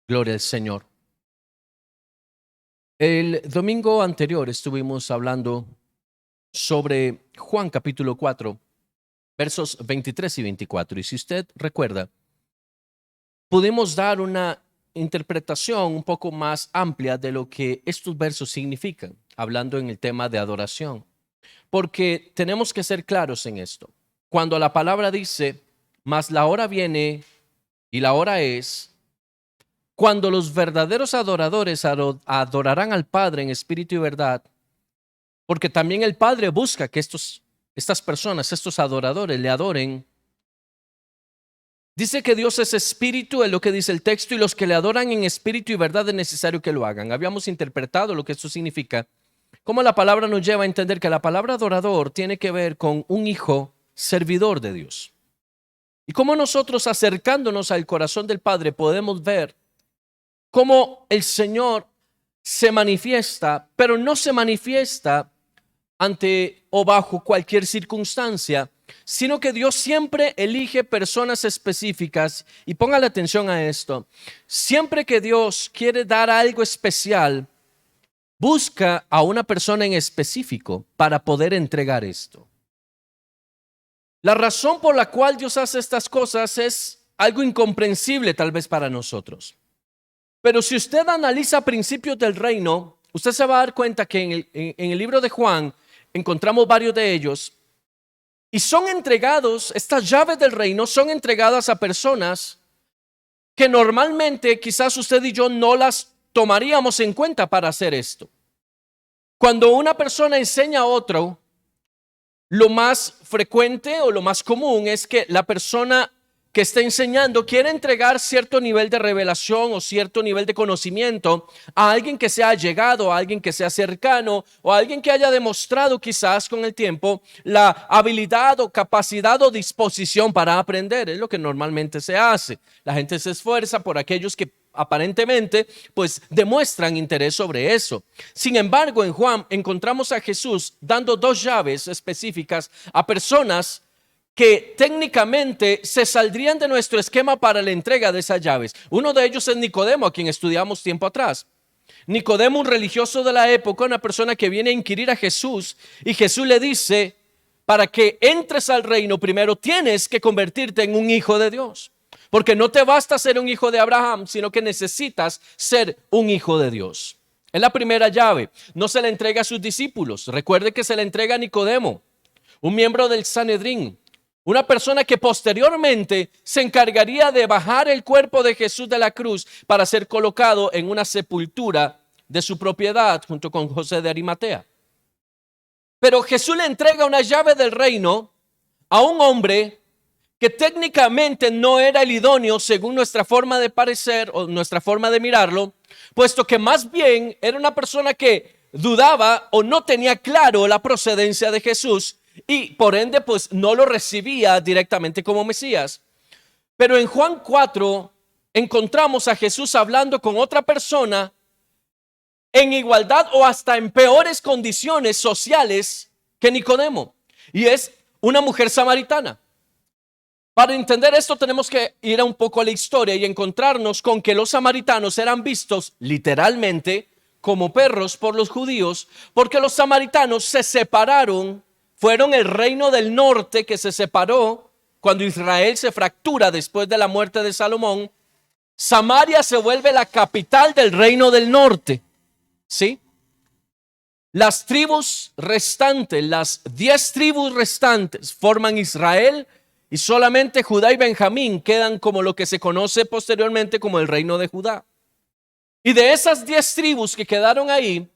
Gloria al Señor. El domingo anterior estuvimos hablando sobre Juan capítulo 4, versos 23 y 24. Y si usted recuerda, pudimos dar una interpretación un poco más amplia de lo que estos versos significan, hablando en el tema de adoración. Porque tenemos que ser claros en esto. Cuando la palabra dice, mas la hora viene y la hora es, cuando los verdaderos adoradores adorarán al Padre en espíritu y verdad, porque también el Padre busca que estas personas, estos adoradores, le adoren. Dice que Dios es espíritu, es lo que dice el texto, y los que le adoran en espíritu y verdad es necesario que lo hagan. Habíamos interpretado lo que esto significa, cómo la palabra nos lleva a entender que la palabra adorador tiene que ver con un hijo servidor de Dios. Y cómo nosotros, acercándonos al corazón del Padre, podemos ver cómo el Señor se manifiesta, pero no se manifiesta ante o bajo cualquier circunstancia, sino que Dios siempre elige personas específicas. Y póngale atención a esto: siempre que Dios quiere dar algo especial, busca a una persona en específico para poder entregar esto. La razón por la cual Dios hace estas cosas es algo incomprensible tal vez para nosotros. Pero si usted analiza principios del reino, usted se va a dar cuenta que en el libro de Juan encontramos varios de ellos, y son entregados, estas llaves del reino son entregadas a personas que normalmente quizás usted y yo no las tomaríamos en cuenta para hacer esto. Cuando una persona enseña a otro, lo más frecuente o lo más común es que la persona que está enseñando quiere entregar cierto nivel de revelación o cierto nivel de conocimiento a alguien que sea allegado, a alguien que sea cercano, o a alguien que haya demostrado quizás con el tiempo la habilidad o capacidad o disposición para aprender. Es lo que normalmente se hace. La gente se esfuerza por aquellos que aparentemente pues demuestran interés sobre eso. Sin embargo, en Juan encontramos a Jesús dando dos llaves específicas a personas que técnicamente se saldrían de nuestro esquema para la entrega de esas llaves. Uno de ellos es Nicodemo, a quien estudiamos tiempo atrás. Nicodemo, un religioso de la época, una persona que viene a inquirir a Jesús, y Jesús le dice: para que entres al reino, primero tienes que convertirte en un hijo de Dios. Porque no te basta ser un hijo de Abraham, sino que necesitas ser un hijo de Dios. Es la primera llave. No se la entrega a sus discípulos. Recuerde que se la entrega a Nicodemo, un miembro del Sanedrín, una persona que posteriormente se encargaría de bajar el cuerpo de Jesús de la cruz para ser colocado en una sepultura de su propiedad junto con José de Arimatea. Pero Jesús le entrega una llave del reino a un hombre que técnicamente no era el idóneo según nuestra forma de parecer o nuestra forma de mirarlo, puesto que más bien era una persona que dudaba o no tenía claro la procedencia de Jesús, y por ende pues no lo recibía directamente como Mesías. Pero en Juan 4 encontramos a Jesús hablando con otra persona en igualdad o hasta en peores condiciones sociales que Nicodemo, y es una mujer samaritana. Para entender esto tenemos que ir un poco a la historia y encontrarnos con que los samaritanos eran vistos literalmente como perros por los judíos, porque los samaritanos se separaron. Fueron el reino del norte que se separó cuando Israel se fractura después de la muerte de Salomón. Samaria se vuelve la capital del reino del norte, ¿sí? Las tribus restantes, las 10 tribus restantes forman Israel, y solamente Judá y Benjamín quedan como lo que se conoce posteriormente como el reino de Judá. Y de esas 10 tribus que quedaron ahí,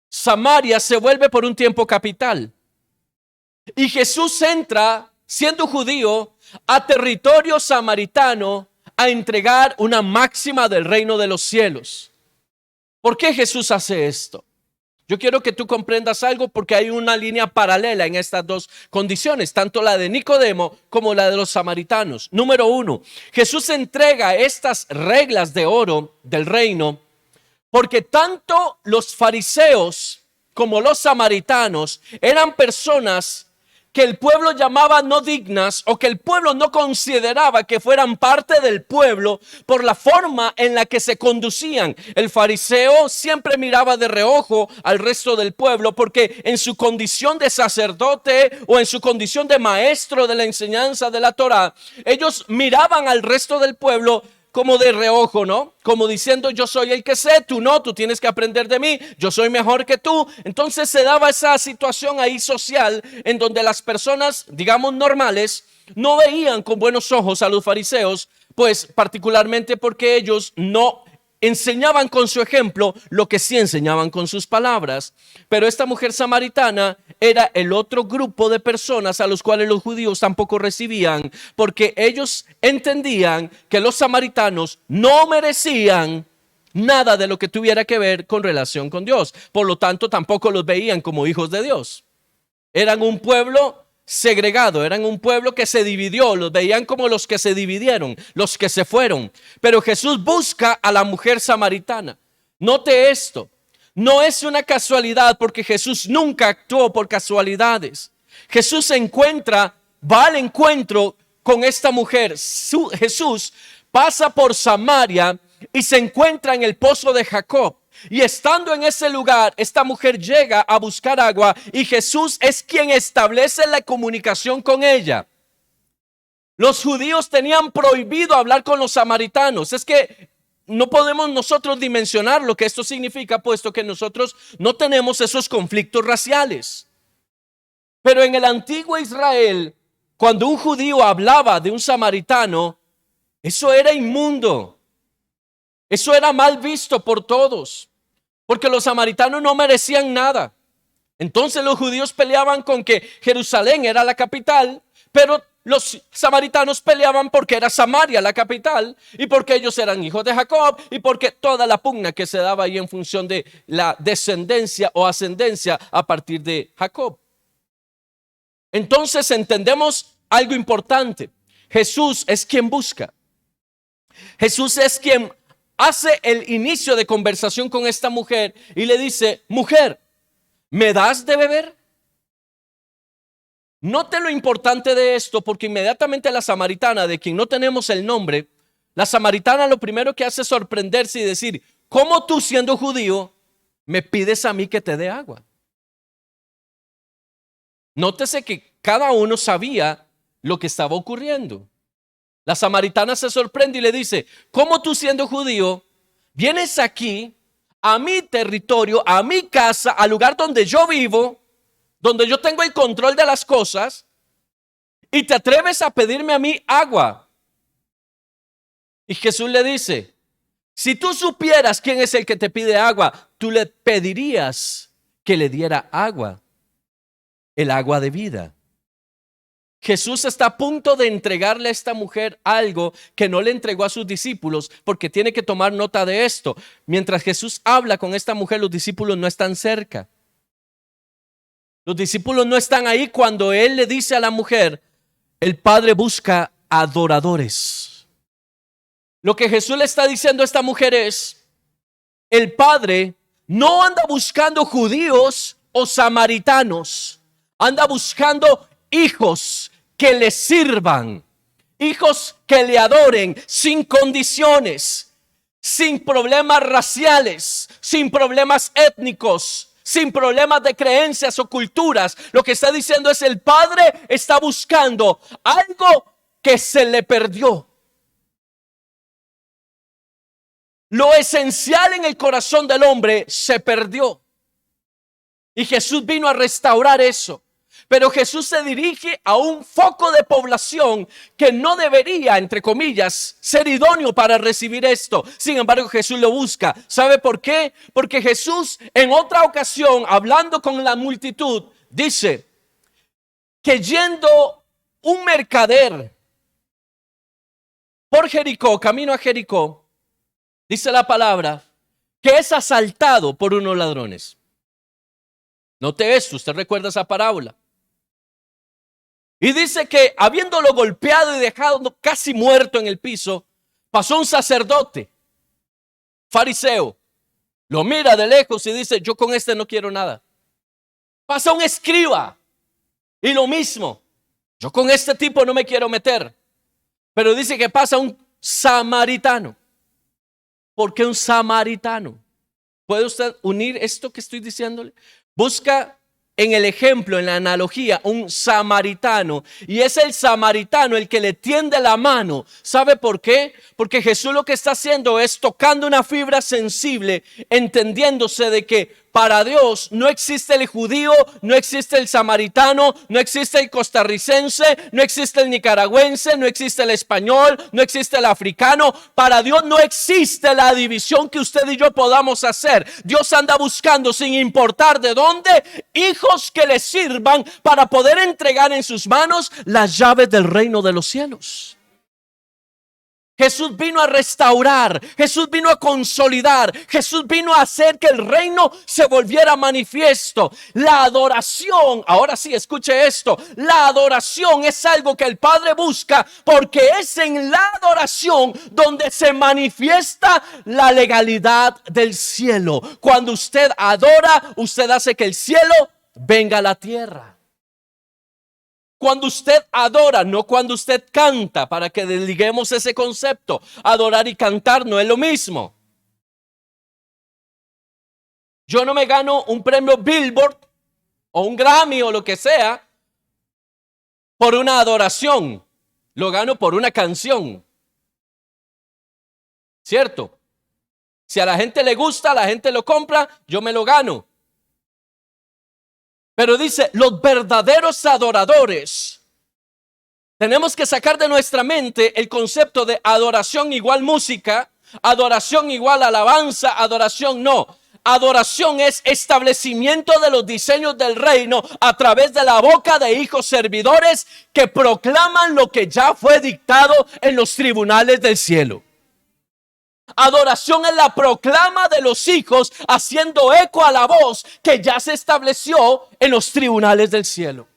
Samaria se vuelve por un tiempo capital. Y Jesús entra, siendo judío, a territorio samaritano a entregar una máxima del reino de los cielos. ¿Por qué Jesús hace esto? Yo quiero que tú comprendas algo, porque hay una línea paralela en estas dos condiciones, tanto la de Nicodemo como la de los samaritanos. Número uno, Jesús entrega estas reglas de oro del reino porque tanto los fariseos como los samaritanos eran personas que el pueblo llamaba no dignas o que el pueblo no consideraba que fueran parte del pueblo por la forma en la que se conducían. El fariseo siempre miraba de reojo al resto del pueblo porque en su condición de sacerdote o en su condición de maestro de la enseñanza de la Torá, ellos miraban al resto del pueblo como de reojo, ¿no? Como diciendo, yo soy el que sé, tú no, tú tienes que aprender de mí, yo soy mejor que tú. Entonces se daba esa situación ahí social en donde las personas, digamos, normales, no veían con buenos ojos a los fariseos, pues particularmente porque ellos no enseñaban con su ejemplo lo que sí enseñaban con sus palabras. Pero esta mujer samaritana era el otro grupo de personas a los cuales los judíos tampoco recibían, porque ellos entendían que los samaritanos no merecían nada de lo que tuviera que ver con relación con Dios. Por lo tanto, tampoco los veían como hijos de Dios. Eran un pueblo segregado, eran un pueblo que se dividió, los veían como los que se dividieron, los que se fueron. Pero Jesús busca a la mujer samaritana. Note esto, no es una casualidad porque Jesús nunca actuó por casualidades. Jesús va al encuentro con esta mujer. Jesús pasa por Samaria y se encuentra en el pozo de Jacob. Y estando en ese lugar, esta mujer llega a buscar agua y Jesús es quien establece la comunicación con ella. Los judíos tenían prohibido hablar con los samaritanos. Es que no podemos nosotros dimensionar lo que esto significa, puesto que nosotros no tenemos esos conflictos raciales. Pero en el antiguo Israel, cuando un judío hablaba de un samaritano, eso era inmundo. Eso era mal visto por todos, porque los samaritanos no merecían nada. Entonces los judíos peleaban con que Jerusalén era la capital, pero los samaritanos peleaban porque era Samaria la capital y porque ellos eran hijos de Jacob y porque toda la pugna que se daba ahí en función de la descendencia o ascendencia a partir de Jacob. Entonces entendemos algo importante. Jesús es quien busca. Jesús es quien hace el inicio de conversación con esta mujer y le dice, mujer, ¿me das de beber? Note lo importante de esto, porque inmediatamente la samaritana, de quien no tenemos el nombre, la samaritana lo primero que hace es sorprenderse y decir, ¿cómo tú siendo judío me pides a mí que te dé agua? Nótese que cada uno sabía lo que estaba ocurriendo. La samaritana se sorprende y le dice, ¿cómo tú siendo judío vienes aquí a mi territorio, a mi casa, al lugar donde yo vivo, donde yo tengo el control de las cosas y te atreves a pedirme a mí agua? Y Jesús le dice, si tú supieras quién es el que te pide agua, tú le pedirías que le diera agua, el agua de vida. Jesús está a punto de entregarle a esta mujer algo que no le entregó a sus discípulos, porque tiene que tomar nota de esto. Mientras Jesús habla con esta mujer, los discípulos no están cerca. Los discípulos no están ahí cuando Él le dice a la mujer, el Padre busca adoradores. Lo que Jesús le está diciendo a esta mujer es, el Padre no anda buscando judíos o samaritanos, anda buscando hijos que le sirvan, hijos que le adoren sin condiciones, sin problemas raciales, sin problemas étnicos, sin problemas de creencias o culturas. Lo que está diciendo es el Padre está buscando algo que se le perdió. Lo esencial en el corazón del hombre se perdió. Y Jesús vino a restaurar eso. Pero Jesús se dirige a un foco de población que no debería, entre comillas, ser idóneo para recibir esto. Sin embargo, Jesús lo busca. ¿Sabe por qué? Porque Jesús en otra ocasión, hablando con la multitud, dice que yendo un mercader por Jericó, camino a Jericó, dice la palabra, que es asaltado por unos ladrones. Note esto, usted recuerda esa parábola. Y dice que habiéndolo golpeado y dejado casi muerto en el piso, pasó un sacerdote, fariseo, lo mira de lejos y dice, yo con este no quiero nada. Pasa un escriba, Y lo mismo, yo con este tipo no me quiero meter, pero dice que pasa un samaritano. ¿Por qué un samaritano? ¿Puede usted unir esto que estoy diciéndole? Busca en el ejemplo, en la analogía, un samaritano. Y es el samaritano el que le tiende la mano. ¿Sabe por qué? Porque Jesús lo que está haciendo es tocando una fibra sensible, entendiéndose de que para Dios no existe el judío, no existe el samaritano, no existe el costarricense, no existe el nicaragüense, no existe el español, no existe el africano. Para Dios no existe la división que usted y yo podamos hacer. Dios anda buscando, sin importar de dónde, hijos que le sirvan para poder entregar en sus manos las llaves del reino de los cielos. Jesús vino a restaurar, Jesús vino a consolidar, Jesús vino a hacer que el reino se volviera manifiesto. La adoración, ahora sí, escuche esto, la adoración es algo que el Padre busca porque es en la adoración donde se manifiesta la legalidad del cielo. Cuando usted adora, usted hace que el cielo venga a la tierra. Cuando usted adora, no cuando usted canta, para que desliguemos ese concepto. Adorar y cantar no es lo mismo. Yo no me gano un premio Billboard o un Grammy o lo que sea por una adoración. Lo gano por una canción. ¿Cierto? Si a la gente le gusta, la gente lo compra, yo me lo gano. Pero dice, los verdaderos adoradores, tenemos que sacar de nuestra mente el concepto de adoración igual música, adoración igual alabanza, adoración no. Adoración es establecimiento de los diseños del reino a través de la boca de hijos servidores que proclaman lo que ya fue dictado en los tribunales del cielo. Adoración es la proclama de los hijos haciendo eco a la voz que ya se estableció en los tribunales del cielo.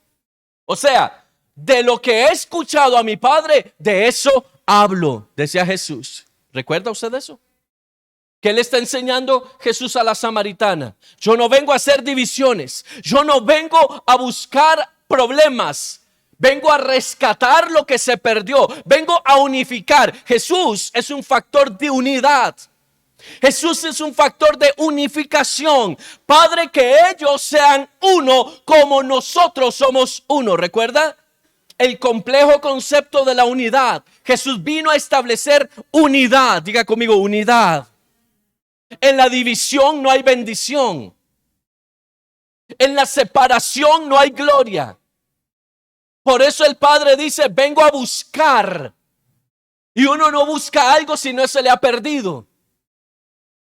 O sea, de lo que he escuchado a mi Padre, de eso hablo, decía Jesús. ¿Recuerda usted eso? ¿Qué le está enseñando Jesús a la samaritana? Yo no vengo a hacer divisiones, yo no vengo a buscar problemas. Vengo a rescatar lo que se perdió. Vengo a unificar. Jesús es un factor de unidad. Jesús es un factor de unificación. Padre, que ellos sean uno como nosotros somos uno. ¿Recuerda? El complejo concepto de la unidad. Jesús vino a establecer unidad. Diga conmigo, unidad. En la división no hay bendición. En la separación no hay gloria. Por eso el Padre dice, vengo a buscar. Y uno no busca algo si no se le ha perdido.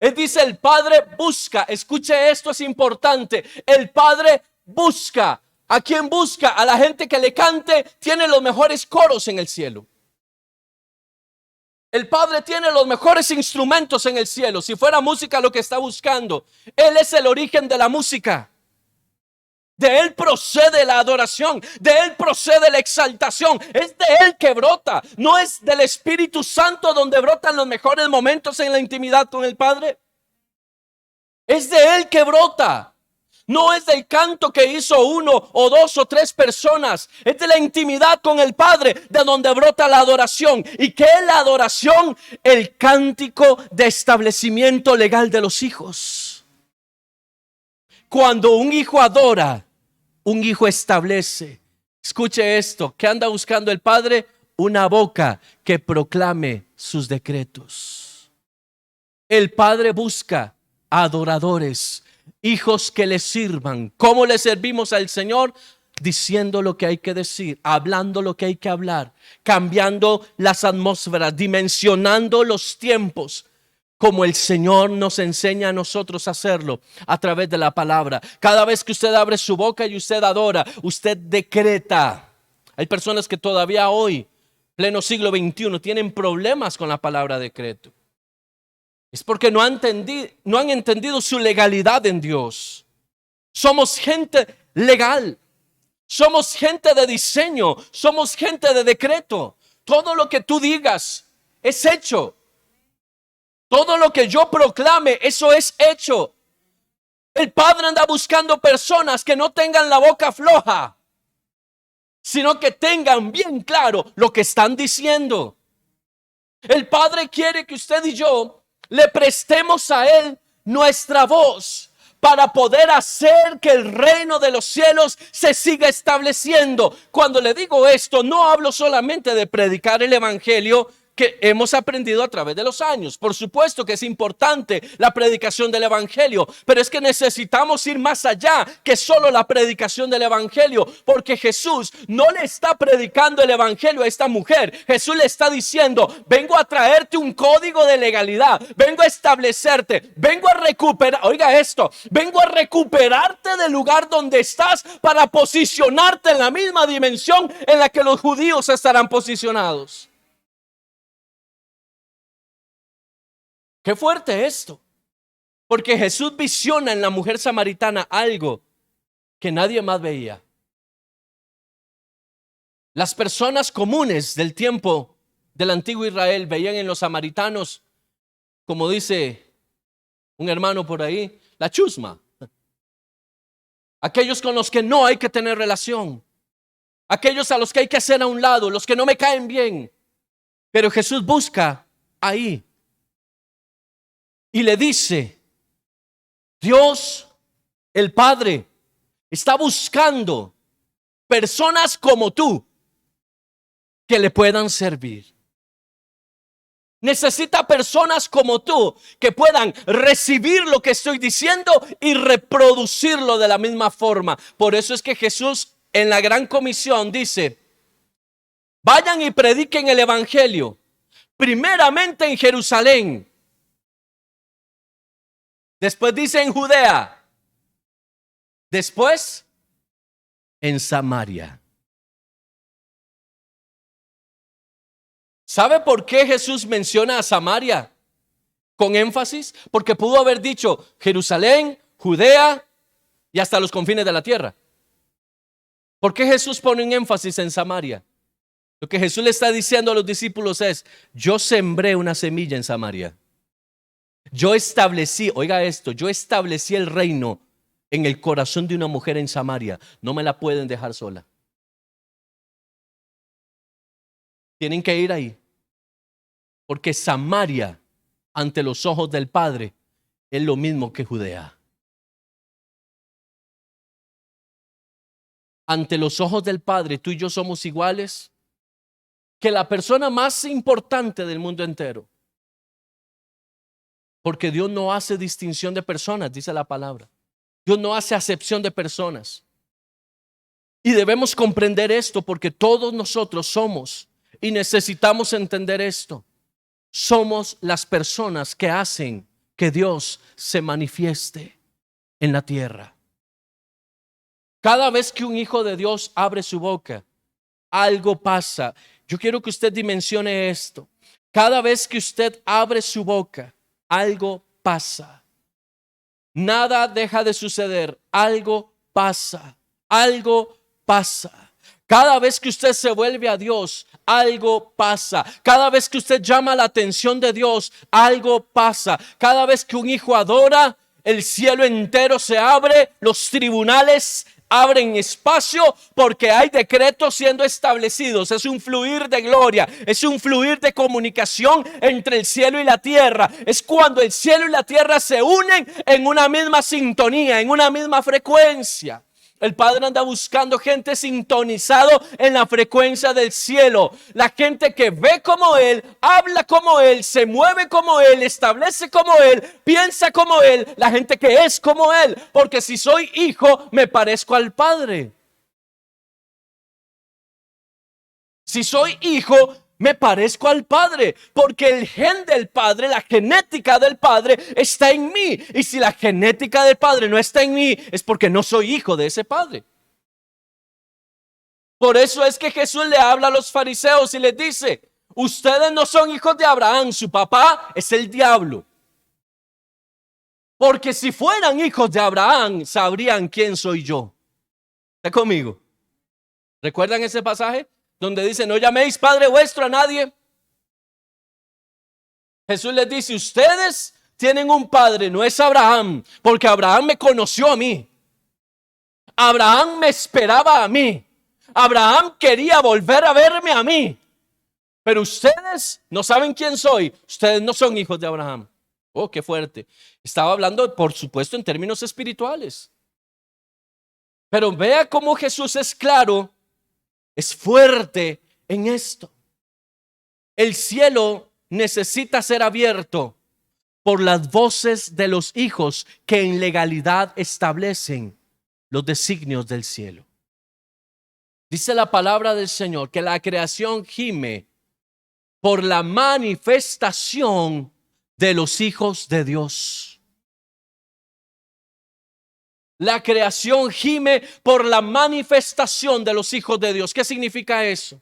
Él dice, el Padre busca. Escuche esto, es importante. El Padre busca. ¿A quién busca? A la gente que le cante. Tiene los mejores coros en el cielo. El Padre tiene los mejores instrumentos en el cielo. Si fuera música lo que está buscando, Él es el origen de la música. De Él procede la adoración, de Él procede la exaltación, es de Él que brota, no es del Espíritu Santo donde brotan los mejores momentos en la intimidad con el Padre. Es de Él que brota, no es del canto que hizo uno o dos o tres personas, es de la intimidad con el Padre de donde brota la adoración. ¿Y qué es la adoración? El cántico de establecimiento legal de los hijos. Cuando un hijo adora, un hijo establece. Escuche esto, ¿qué anda buscando el Padre? Una boca que proclame sus decretos. El Padre busca adoradores, hijos que le sirvan. ¿Cómo le servimos al Señor? Diciendo lo que hay que decir, hablando lo que hay que hablar, cambiando las atmósferas, dimensionando los tiempos, como el Señor nos enseña a nosotros a hacerlo a través de la palabra. Cada vez que usted abre su boca y usted adora, usted decreta. Hay personas que todavía hoy, pleno siglo XXI, tienen problemas con la palabra decreto. Es porque no han entendido su legalidad en Dios. Somos gente legal. Somos gente de diseño. Somos gente de decreto. Todo lo que tú digas es hecho. Todo lo que yo proclame, eso es hecho. El Padre anda buscando personas que no tengan la boca floja. sino que tengan bien claro lo que están diciendo. El Padre quiere que usted y yo le prestemos a Él nuestra voz para poder hacer que el reino de los cielos se siga estableciendo. Cuando le digo esto, no hablo solamente de predicar el evangelio que hemos aprendido a través de los años. Por supuesto que es importante la predicación del evangelio, pero es que necesitamos ir más allá que solo la predicación del evangelio, porque Jesús no le está predicando el evangelio a esta mujer. Jesús le está diciendo: vengo a traerte un código de legalidad, vengo a establecerte, vengo a recuperar, oiga esto, vengo a recuperarte del lugar donde estás para posicionarte en la misma dimensión en la que los judíos estarán posicionados. Qué fuerte esto, porque Jesús visiona en la mujer samaritana algo que nadie más veía. Las personas comunes del tiempo del antiguo Israel veían en los samaritanos, como dice un hermano por ahí, la chusma. Aquellos con los que no hay que tener relación, aquellos a los que hay que hacer a un lado, los que no me caen bien. Pero Jesús busca ahí y le dice: Dios, el Padre, está buscando personas como tú que le puedan servir. Necesita personas como tú que puedan recibir lo que estoy diciendo y reproducirlo de la misma forma. Por eso es que Jesús en la gran comisión dice: vayan y prediquen el evangelio, primeramente en Jerusalén. Después dice en Judea. Después en Samaria. ¿Sabe por qué Jesús menciona a Samaria con énfasis? Porque pudo haber dicho Jerusalén, Judea y hasta los confines de la tierra. ¿Por qué Jesús pone un énfasis en Samaria? Lo que Jesús le está diciendo a los discípulos es: yo sembré una semilla en Samaria. Yo establecí, oiga esto, yo establecí el reino en el corazón de una mujer en Samaria. No me la pueden dejar sola. Tienen que ir ahí. Porque Samaria, ante los ojos del Padre, es lo mismo que Judea. Ante los ojos del Padre, tú y yo somos iguales que la persona más importante del mundo entero. Porque Dios no hace distinción de personas, dice la palabra. Dios no hace acepción de personas. Y debemos comprender esto, porque todos nosotros somos, y necesitamos entender esto, somos las personas que hacen que Dios se manifieste en la tierra. Cada vez que un hijo de Dios abre su boca, algo pasa. Yo quiero que usted dimensione esto. Cada vez que usted abre su boca, algo pasa. Nada deja de suceder. Algo pasa. Algo pasa. Cada vez que usted se vuelve a Dios, algo pasa. Cada vez que usted llama la atención de Dios, algo pasa. Cada vez que un hijo adora, el cielo entero se abre, los tribunales abren espacio porque hay decretos siendo establecidos. Es un fluir de gloria, es un fluir de comunicación entre el cielo y la tierra. Es cuando el cielo y la tierra se unen en una misma sintonía, en una misma frecuencia. El Padre anda buscando gente sintonizado en la frecuencia del cielo. La gente que ve como Él, habla como Él, se mueve como Él, establece como Él, piensa como Él. La gente que es como Él. Porque si soy hijo, me parezco al Padre. Si soy hijo, me parezco al Padre, porque el gen del Padre, la genética del Padre está en mí. Y si la genética del Padre no está en mí, es porque no soy hijo de ese Padre. Por eso es que Jesús le habla a los fariseos y les dice: ustedes no son hijos de Abraham, su papá es el diablo. Porque si fueran hijos de Abraham, sabrían quién soy yo. ¿Está conmigo? ¿Recuerdan ese pasaje? Donde dice: no llaméis Padre vuestro a nadie. Jesús les dice: ustedes tienen un padre, no es Abraham, porque Abraham me conoció a mí. Abraham me esperaba a mí. Abraham quería volver a verme a mí. Pero ustedes no saben quién soy. Ustedes no son hijos de Abraham. Oh, qué fuerte. Estaba hablando, por supuesto, en términos espirituales. Pero vea cómo Jesús es claro, es fuerte en esto. El cielo necesita ser abierto por las voces de los hijos que en legalidad establecen los designios del cielo. Dice la palabra del Señor que la creación gime por la manifestación de los hijos de Dios. La creación gime por la manifestación de los hijos de Dios. ¿Qué significa eso?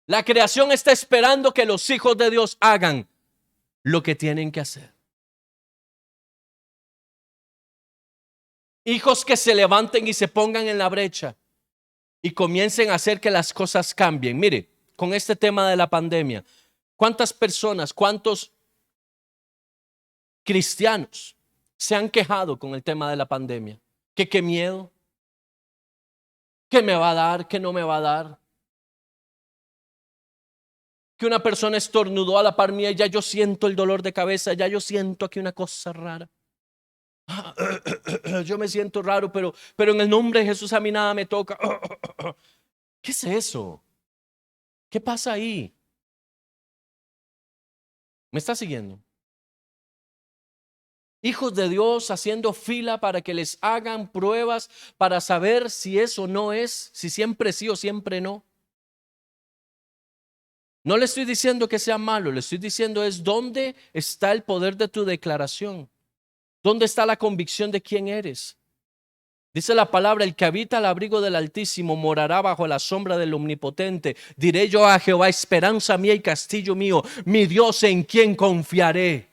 La creación está esperando que los hijos de Dios hagan lo que tienen que hacer. Hijos que se levanten y se pongan en la brecha y comiencen a hacer que las cosas cambien. Mire, con este tema de la pandemia, ¿cuántas personas, cuántos cristianos se han quejado con el tema de la pandemia? Que qué miedo, que me va a dar, que no me va a dar. Que una persona estornudó a la par mía y ya yo siento el dolor de cabeza, ya yo siento aquí una cosa rara. Yo me siento raro, pero en el nombre de Jesús a mí nada me toca. ¿Qué es eso? ¿Qué pasa ahí? ¿Me está siguiendo? Hijos de Dios haciendo fila para que les hagan pruebas para saber si eso no es, si siempre sí o siempre no. No le estoy diciendo que sea malo, le estoy diciendo es dónde está el poder de tu declaración. ¿Dónde está la convicción de quién eres? Dice la palabra, el que habita al abrigo del Altísimo morará bajo la sombra del Omnipotente. Diré yo a Jehová, esperanza mía y castillo mío, mi Dios en quien confiaré.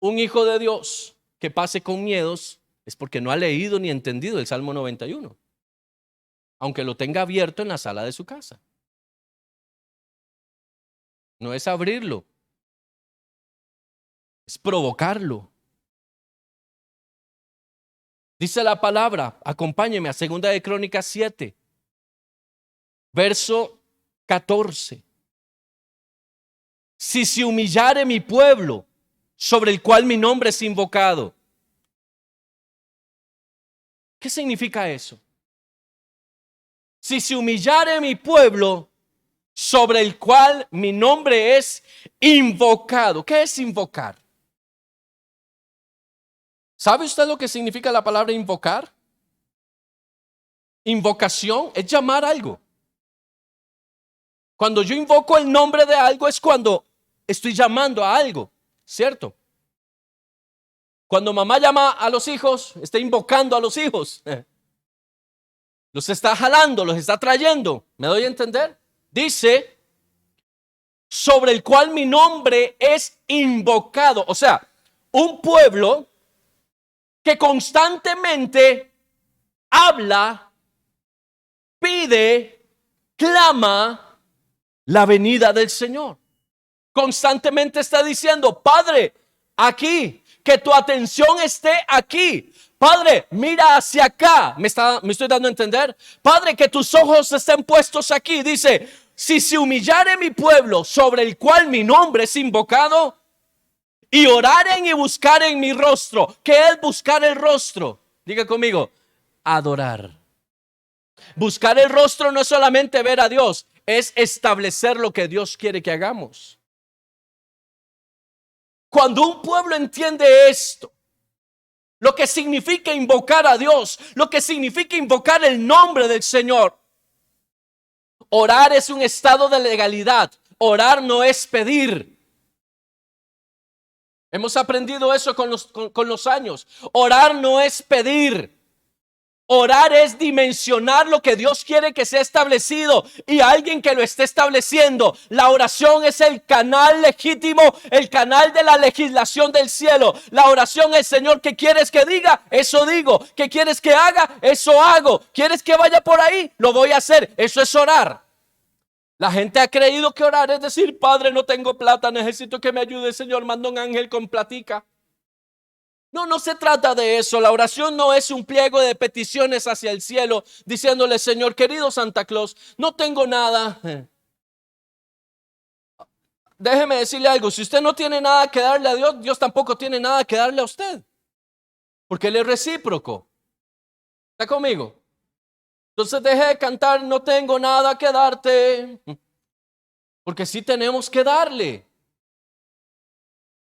Un hijo de Dios que pase con miedos es porque no ha leído ni entendido el Salmo 91, aunque lo tenga abierto en la sala de su casa. No es abrirlo, es provocarlo. Dice la palabra, acompáñeme a 2 de Crónicas 7, verso 14. Si se humillare mi pueblo, sobre el cual mi nombre es invocado. ¿Qué significa eso? Si se humillare mi pueblo, sobre el cual mi nombre es invocado. ¿Qué es invocar? ¿Sabe usted lo que significa la palabra invocar? Invocación es llamar algo. Cuando yo invoco el nombre de algo es cuando estoy llamando a algo, ¿cierto? Cuando mamá llama a los hijos, está invocando a los hijos. Los está jalando, los está trayendo. ¿Me doy a entender? Dice, sobre el cual mi nombre es invocado. O sea, un pueblo que constantemente habla, pide, clama la venida del Señor. Constantemente está diciendo, Padre, aquí, que tu atención esté aquí. Padre, mira hacia acá. ¿Me estoy dando a entender? Padre, que tus ojos estén puestos aquí. Dice, si se humillare mi pueblo sobre el cual mi nombre es invocado, y oraren y buscaren mi rostro. ¿Qué es buscar el rostro? Diga conmigo, adorar. Buscar el rostro no es solamente ver a Dios, es establecer lo que Dios quiere que hagamos. Cuando un pueblo entiende esto, lo que significa invocar a Dios, lo que significa invocar el nombre del Señor. Orar es un estado de legalidad. Orar no es pedir. Hemos aprendido eso con los años. Orar no es pedir. Orar es dimensionar lo que Dios quiere que sea establecido y alguien que lo esté estableciendo. La oración es el canal legítimo, el canal de la legislación del cielo. La oración es, Señor, ¿qué quieres que diga? Eso digo. ¿Qué quieres que haga? Eso hago. ¿Quieres que vaya por ahí? Lo voy a hacer. Eso es orar. La gente ha creído que orar es decir, Padre, no tengo plata, necesito que me ayude, Señor, manda un ángel con platica. No, no se trata de eso. La oración no es un pliego de peticiones hacia el cielo, diciéndole, Señor, querido Santa Claus, no tengo nada. Déjeme decirle algo, si usted no tiene nada que darle a Dios, Dios tampoco tiene nada que darle a usted, porque Él es recíproco. ¿Está conmigo? Entonces deje de cantar, no tengo nada que darte, porque sí tenemos que darle.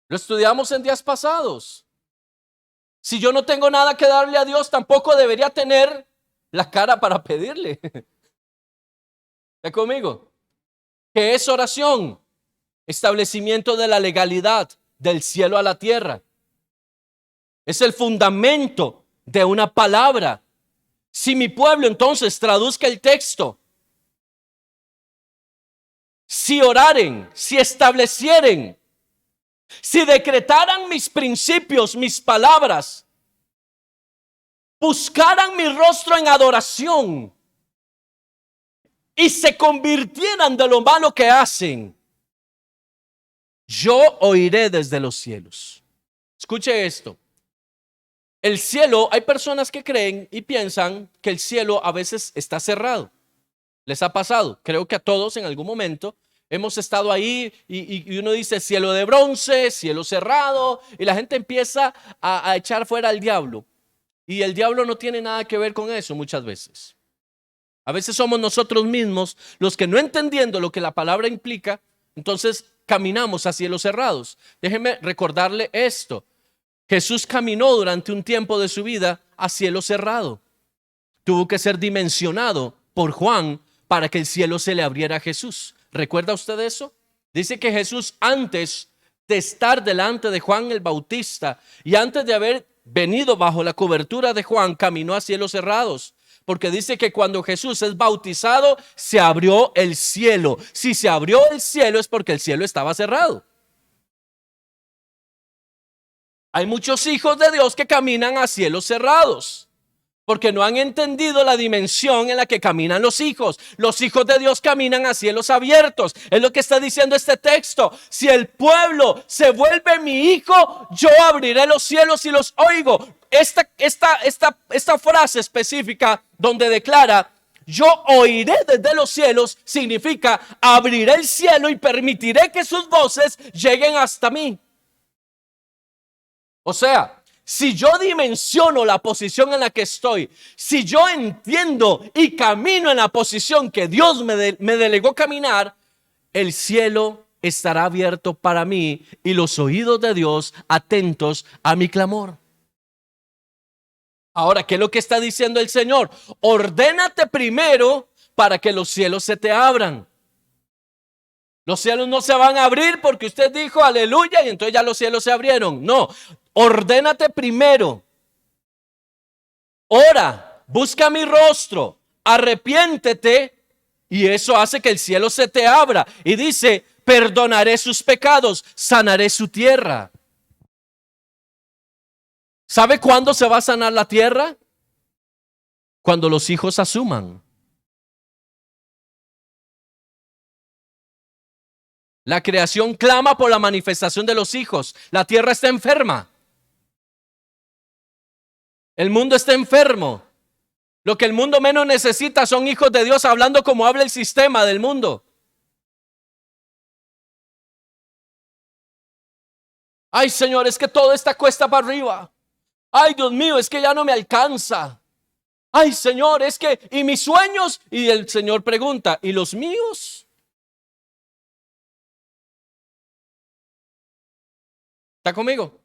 Lo estudiamos en días pasados. Si yo no tengo nada que darle a Dios, tampoco debería tener la cara para pedirle. ¿Está conmigo? ¿Qué es oración? Establecimiento de la legalidad del cielo a la tierra. Es el fundamento de una palabra. Si mi pueblo entonces traduzca el texto, si oraren, si establecieren, si decretaran mis principios, mis palabras, buscaran mi rostro en adoración y se convirtieran de lo malo que hacen, yo oiré desde los cielos. Escuche esto. El cielo, hay personas que creen y piensan que el cielo a veces está cerrado. ¿Les ha pasado? Creo que a todos en algún momento hemos estado ahí y uno dice cielo de bronce, cielo cerrado, y la gente empieza a echar fuera al diablo. Y el diablo no tiene nada que ver con eso muchas veces. A veces somos nosotros mismos los que, no entendiendo lo que la palabra implica, entonces caminamos a cielos cerrados. Déjeme recordarle esto. Jesús caminó durante un tiempo de su vida a cielo cerrado. Tuvo que ser dimensionado por Juan para que el cielo se le abriera a Jesús. ¿Recuerda usted eso? Dice que Jesús, antes de estar delante de Juan el Bautista y antes de haber venido bajo la cobertura de Juan, caminó a cielos cerrados. Porque dice que cuando Jesús es bautizado, se abrió el cielo. Si se abrió el cielo es porque el cielo estaba cerrado. Hay muchos hijos de Dios que caminan a cielos cerrados, porque no han entendido la dimensión en la que caminan los hijos. Los hijos de Dios caminan a cielos abiertos. Es lo que está diciendo este texto. Si el pueblo se vuelve mi hijo, yo abriré los cielos y los oigo. Esta frase específica donde declara, yo oiré desde los cielos, significa abriré el cielo y permitiré que sus voces lleguen hasta mí. O sea, si yo dimensiono la posición en la que estoy, si yo entiendo y camino en la posición que Dios me delegó caminar, el cielo estará abierto para mí y los oídos de Dios atentos a mi clamor. Ahora, ¿qué es lo que está diciendo el Señor? Ordénate primero para que los cielos se te abran. Los cielos no se van a abrir porque usted dijo aleluya y entonces ya los cielos se abrieron. No, ordénate primero. Ora, busca mi rostro, arrepiéntete y eso hace que el cielo se te abra. Y dice, perdonaré sus pecados, sanaré su tierra. ¿Sabe cuándo se va a sanar la tierra? Cuando los hijos asuman. La creación clama por la manifestación de los hijos. La tierra está enferma. El mundo está enfermo. Lo que el mundo menos necesita son hijos de Dios hablando como habla el sistema del mundo. Ay, Señor, es que todo está cuesta para arriba. Ay, Dios mío, es que ya no me alcanza. Ay, Señor, es que, ¿y mis sueños? Y el Señor pregunta, ¿y los míos? ¿Está conmigo?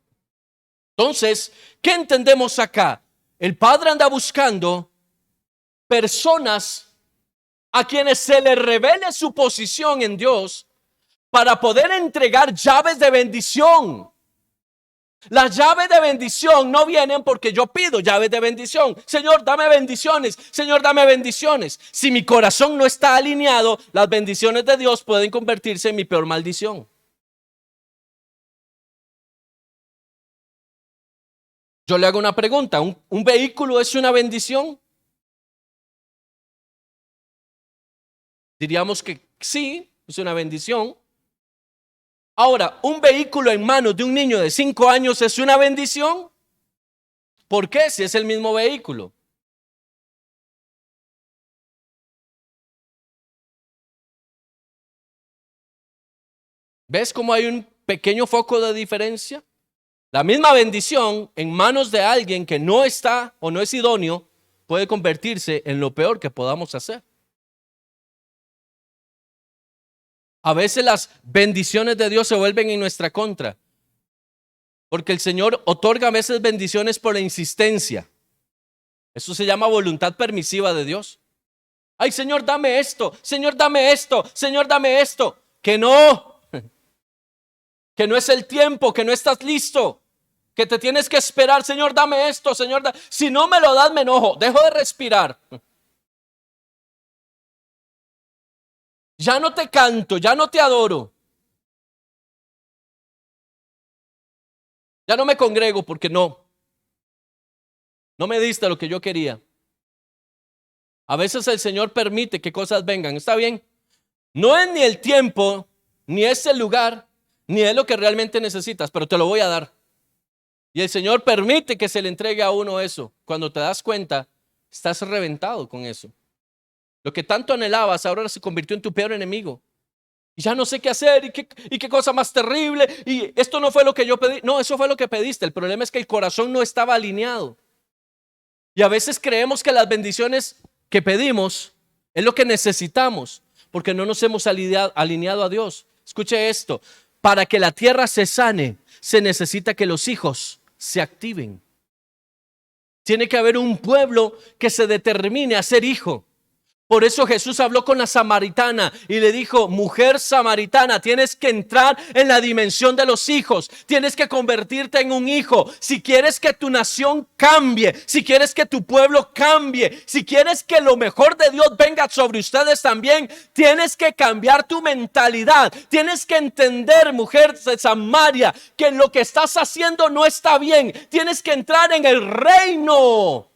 Entonces, ¿qué entendemos acá? El Padre anda buscando personas a quienes se les revele su posición en Dios para poder entregar llaves de bendición. Las llaves de bendición no vienen porque yo pido llaves de bendición. Señor, dame bendiciones. Señor, dame bendiciones. Si mi corazón no está alineado, las bendiciones de Dios pueden convertirse en mi peor maldición. Yo le hago una pregunta. ¿Un vehículo es una bendición? Diríamos que sí, es una bendición. Ahora, ¿un vehículo en manos de un niño de 5 años es una bendición? ¿Por qué? Si es el mismo vehículo. ¿Ves cómo hay un pequeño foco de diferencia? La misma bendición en manos de alguien que no está o no es idóneo puede convertirse en lo peor que podamos hacer. A veces las bendiciones de Dios se vuelven en nuestra contra, porque el Señor otorga a veces bendiciones por la insistencia. Eso se llama voluntad permisiva de Dios. Ay, Señor, dame esto, Señor, dame esto, Señor, dame esto. Que no es el tiempo, que no estás listo, que te tienes que esperar. Señor, dame esto, Señor, si no me lo das me enojo, dejo de respirar. Ya no te canto, ya no te adoro. Ya no me congrego porque no me diste lo que yo quería. A veces el Señor permite que cosas vengan, está bien. No es ni el tiempo, ni es el lugar, ni es lo que realmente necesitas, pero te lo voy a dar. Y el Señor permite que se le entregue a uno eso. Cuando te das cuenta, estás reventado con eso. Lo que tanto anhelabas ahora se convirtió en tu peor enemigo. Y ya no sé qué hacer y qué cosa más terrible. Y esto no fue lo que yo pedí. No, eso fue lo que pediste. El problema es que el corazón no estaba alineado. Y a veces creemos que las bendiciones que pedimos es lo que necesitamos, porque no nos hemos alineado a Dios. Escuche esto, para que la tierra se sane, se necesita que los hijos se activen. Tiene que haber un pueblo que se determine a ser hijo. Por eso Jesús habló con la samaritana y le dijo: mujer samaritana, tienes que entrar en la dimensión de los hijos, tienes que convertirte en un hijo. Si quieres que tu nación cambie, si quieres que tu pueblo cambie, si quieres que lo mejor de Dios venga sobre ustedes también, tienes que cambiar tu mentalidad. Tienes que entender, mujer de Samaria, que lo que estás haciendo no está bien. Tienes que entrar en el reino.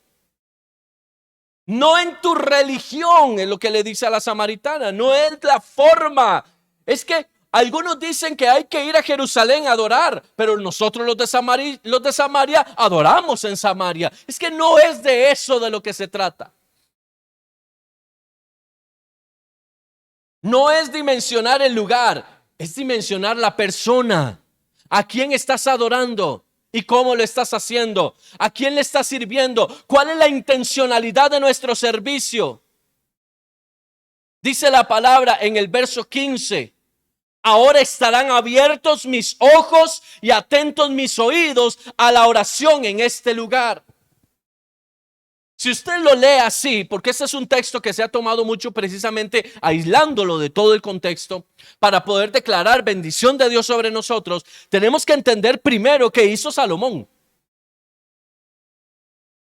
No en tu religión, es lo que le dice a la samaritana, no es la forma. Es que algunos dicen que hay que ir a Jerusalén a adorar, pero nosotros los de Samaria adoramos en Samaria. Es que no es de eso de lo que se trata. No es dimensionar el lugar, es dimensionar la persona. ¿A quién estás adorando? ¿Y cómo lo estás haciendo? ¿A quién le estás sirviendo? ¿Cuál es la intencionalidad de nuestro servicio? Dice la palabra en el verso 15: ahora estarán abiertos mis ojos y atentos mis oídos a la oración en este lugar. Si usted lo lee así, porque este es un texto que se ha tomado mucho precisamente aislándolo de todo el contexto para poder declarar bendición de Dios sobre nosotros, tenemos que entender primero qué hizo Salomón.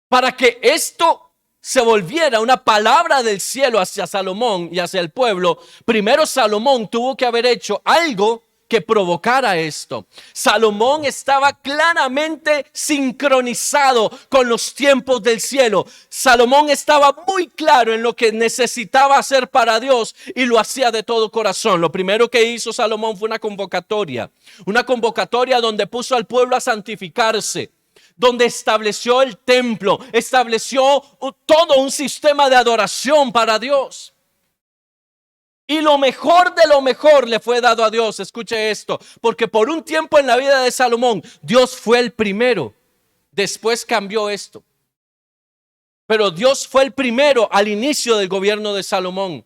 Para que esto se volviera una palabra del cielo hacia Salomón y hacia el pueblo, primero Salomón tuvo que haber hecho algo que provocara esto. Salomón estaba claramente sincronizado con los tiempos del cielo. Salomón estaba muy claro en lo que necesitaba hacer para Dios y lo hacía de todo corazón. Lo primero que hizo Salomón fue una convocatoria donde puso al pueblo a santificarse, donde estableció el templo, estableció todo un sistema de adoración para Dios. Y lo mejor de lo mejor le fue dado a Dios. Escuche esto, porque por un tiempo en la vida de Salomón, Dios fue el primero. Después cambió esto. Pero Dios fue el primero al inicio del gobierno de Salomón.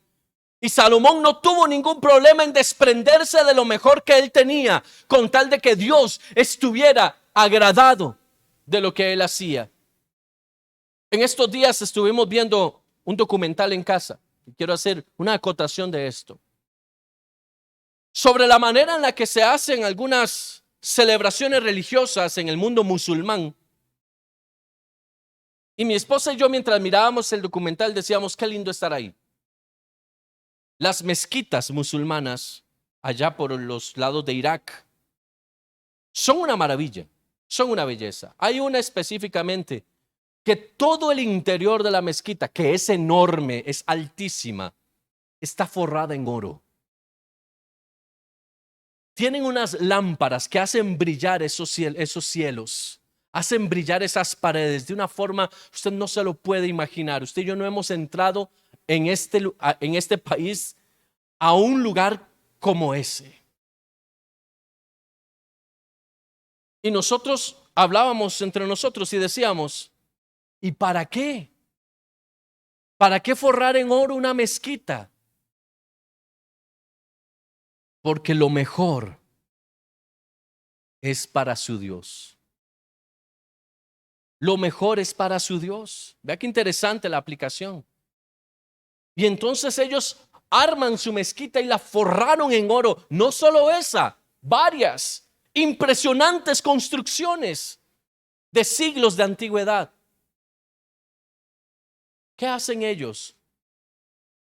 Y Salomón no tuvo ningún problema en desprenderse de lo mejor que él tenía, con tal de que Dios estuviera agradado de lo que él hacía. En estos días estuvimos viendo un documental en casa. Quiero hacer una acotación de esto. Sobre la manera en la que se hacen algunas celebraciones religiosas en el mundo musulmán. Y mi esposa y yo, mientras mirábamos el documental, decíamos: qué lindo estar ahí. Las mezquitas musulmanas allá por los lados de Irak son una maravilla, son una belleza. Hay una específicamente que todo el interior de la mezquita, que es enorme, es altísima, está forrada en oro. Tienen unas lámparas que hacen brillar esos cielos hacen brillar esas paredes de una forma usted no se lo puede imaginar. Usted y yo no hemos entrado en este país a un lugar como ese. Y nosotros hablábamos entre nosotros y decíamos, ¿y para qué? ¿Para qué forrar en oro una mezquita? Porque lo mejor es para su Dios. Lo mejor es para su Dios. Vea qué interesante la aplicación. Y entonces ellos arman su mezquita y la forraron en oro. No solo esa, varias impresionantes construcciones de siglos de antigüedad. ¿Qué hacen ellos?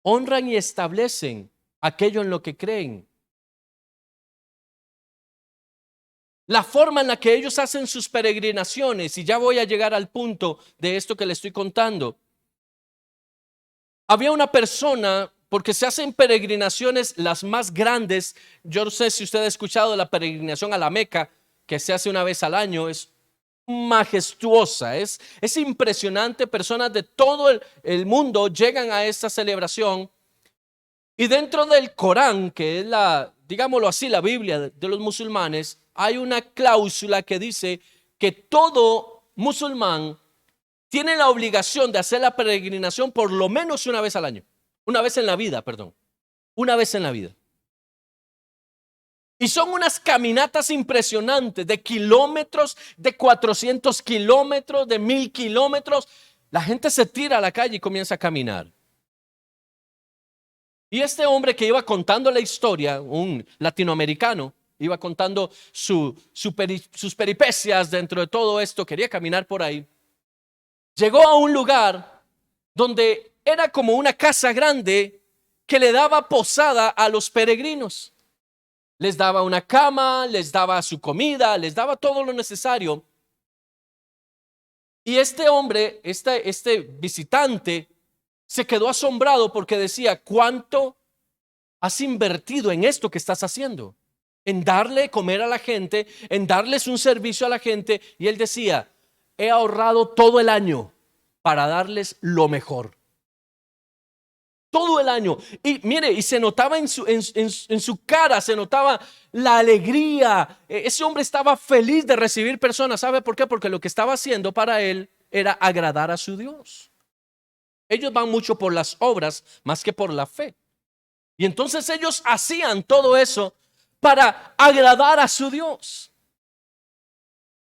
Honran y establecen aquello en lo que creen. La forma en la que ellos hacen sus peregrinaciones, y ya voy a llegar al punto de esto que le estoy contando. Había una persona, porque se hacen peregrinaciones las más grandes. Yo no sé si usted ha escuchado de la peregrinación a la Meca, que se hace una vez al año. Es majestuosa, es impresionante. Personas de todo el mundo llegan a esta celebración. Y dentro del Corán, que es digámoslo así, la Biblia de los musulmanes, hay una cláusula que dice que todo musulmán tiene la obligación de hacer la peregrinación por lo menos una vez al año. Una vez en la vida, perdón. Una vez en la vida. Y son unas caminatas impresionantes de kilómetros, de 400 kilómetros, de 1000 kilómetros. La gente se tira a la calle y comienza a caminar. Y este hombre que iba contando la historia, un latinoamericano, iba contando sus peripecias dentro de todo esto, quería caminar por ahí. Llegó a un lugar donde era como una casa grande que le daba posada a los peregrinos. Les daba una cama, les daba su comida, les daba todo lo necesario. Y este hombre, este visitante, se quedó asombrado porque decía, ¿cuánto has invertido en esto que estás haciendo? En darle comer a la gente, en darles un servicio a la gente. Y él decía, he ahorrado todo el año para darles lo mejor. Todo el año. Y mire, y se notaba en su cara, se notaba la alegría. Ese hombre estaba feliz de recibir personas. ¿Sabe por qué? Porque lo que estaba haciendo para él era agradar a su Dios. Ellos van mucho por las obras más que por la fe. Y entonces ellos hacían todo eso para agradar a su Dios.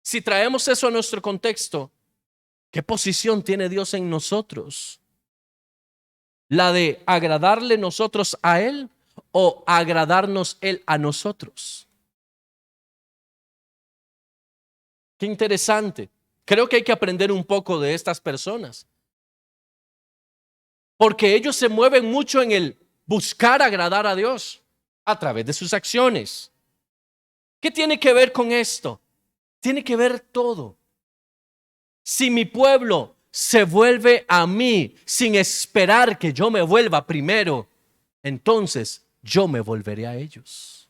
Si traemos eso a nuestro contexto, ¿qué posición tiene Dios en nosotros? ¿La de agradarle nosotros a Él o agradarnos Él a nosotros? Qué interesante. Creo que hay que aprender un poco de estas personas. Porque ellos se mueven mucho en el buscar agradar a Dios a través de sus acciones. ¿Qué tiene que ver con esto? Tiene que ver todo. Si mi pueblo se vuelve a mí sin esperar que yo me vuelva primero, entonces yo me volveré a ellos.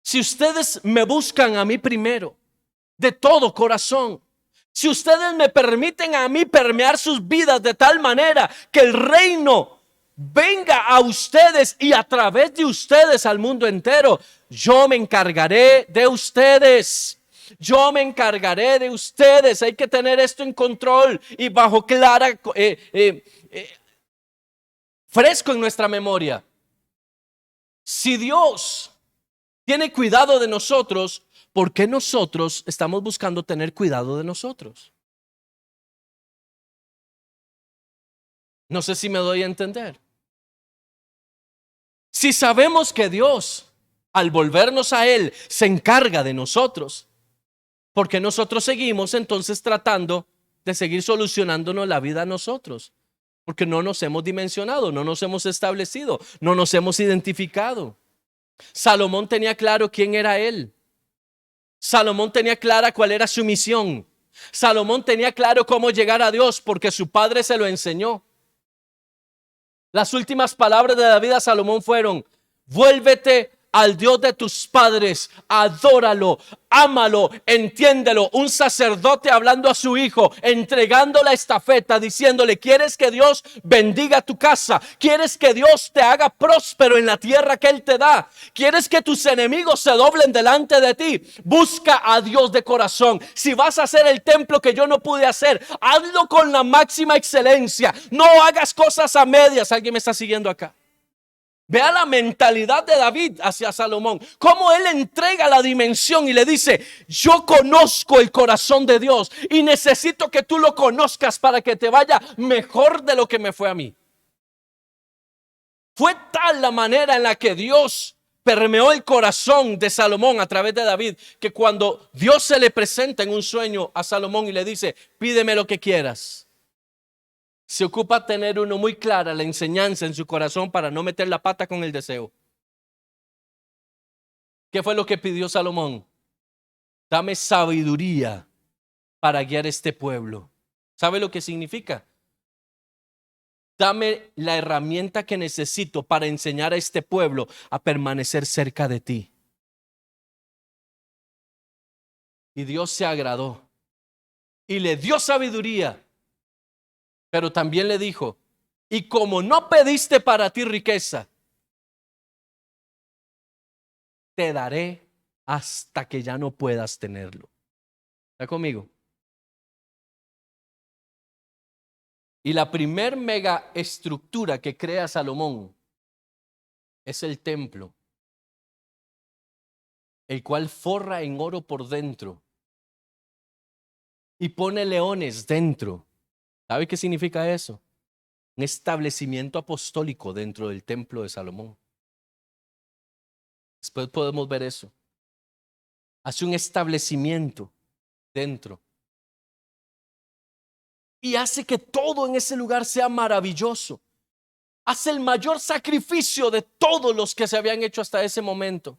Si ustedes me buscan a mí primero, de todo corazón, si ustedes me permiten a mí permear sus vidas de tal manera que el reino venga a ustedes y a través de ustedes al mundo entero, yo me encargaré de ustedes. Yo me encargaré de ustedes. Hay que tener esto en control y bajo clara, fresco en nuestra memoria. Si Dios tiene cuidado de nosotros, ¿por qué nosotros estamos buscando tener cuidado de nosotros? No sé si me doy a entender. Si sabemos que Dios, al volvernos a Él, se encarga de nosotros, ¿por qué nosotros seguimos entonces tratando de seguir solucionándonos la vida a nosotros? Porque no nos hemos dimensionado, no nos hemos establecido, no nos hemos identificado. Salomón tenía claro quién era él. Salomón tenía clara cuál era su misión. Salomón tenía claro cómo llegar a Dios porque su padre se lo enseñó. Las últimas palabras de David a Salomón fueron: vuélvete al Dios de tus padres, adóralo, ámalo, entiéndelo. Un sacerdote hablando a su hijo, entregando la estafeta, diciéndole: ¿quieres que Dios bendiga tu casa? ¿Quieres que Dios te haga próspero en la tierra que Él te da? ¿Quieres que tus enemigos se doblen delante de ti? Busca a Dios de corazón. Si vas a hacer el templo que yo no pude hacer, hazlo con la máxima excelencia. No hagas cosas a medias. ¿Alguien me está siguiendo acá? Vea la mentalidad de David hacia Salomón, cómo él entrega la dimensión y le dice: yo conozco el corazón de Dios y necesito que tú lo conozcas para que te vaya mejor de lo que me fue a mí. Fue tal la manera en la que Dios permeó el corazón de Salomón a través de David, que cuando Dios se le presenta en un sueño a Salomón y le dice: pídeme lo que quieras, se ocupa tener uno muy clara la enseñanza en su corazón para no meter la pata con el deseo. ¿Qué fue lo que pidió Salomón? Dame sabiduría para guiar este pueblo. ¿Sabe lo que significa? Dame la herramienta que necesito para enseñar a este pueblo a permanecer cerca de ti. Y Dios se agradó y le dio sabiduría. Pero también le dijo: y como no pediste para ti riqueza, te daré hasta que ya no puedas tenerlo. ¿Está conmigo? Y la primer mega estructura que crea Salomón es el templo, el cual forra en oro por dentro y pone leones dentro. ¿Sabe qué significa eso? Un establecimiento apostólico dentro del templo de Salomón. Después podemos ver eso. Hace un establecimiento dentro y hace que todo en ese lugar sea maravilloso. Hace el mayor sacrificio de todos los que se habían hecho hasta ese momento.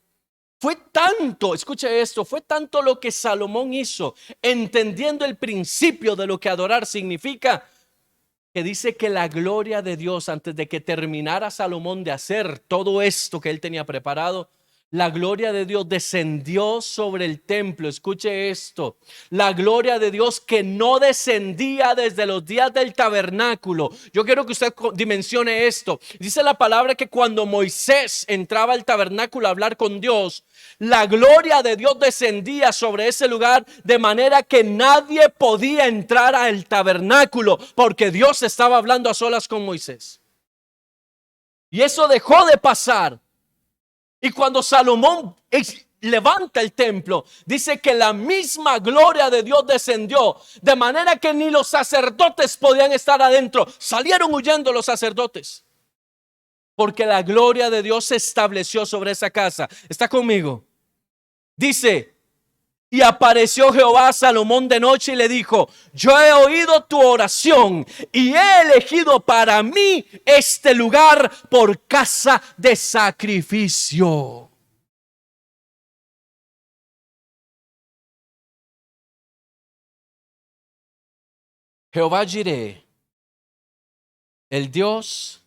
Fue tanto, escuche esto, fue tanto lo que Salomón hizo, entendiendo el principio de lo que adorar significa, que dice que la gloria de Dios, antes de que terminara Salomón de hacer todo esto que él tenía preparado, la gloria de Dios descendió sobre el templo. Escuche esto: la gloria de Dios que no descendía desde los días del tabernáculo. Yo quiero que usted dimensione esto. Dice la palabra que cuando Moisés entraba al tabernáculo a hablar con Dios, la gloria de Dios descendía sobre ese lugar de manera que nadie podía entrar al tabernáculo, porque Dios estaba hablando a solas con Moisés. Y eso dejó de pasar. Y cuando Salomón levanta el templo, dice que la misma gloria de Dios descendió, de manera que ni los sacerdotes podían estar adentro. Salieron huyendo los sacerdotes, porque la gloria de Dios se estableció sobre esa casa. ¿Está conmigo? Dice: y apareció Jehová a Salomón de noche y le dijo: yo he oído tu oración y he elegido para mí este lugar por casa de sacrificio. Jehová Jireh, el Dios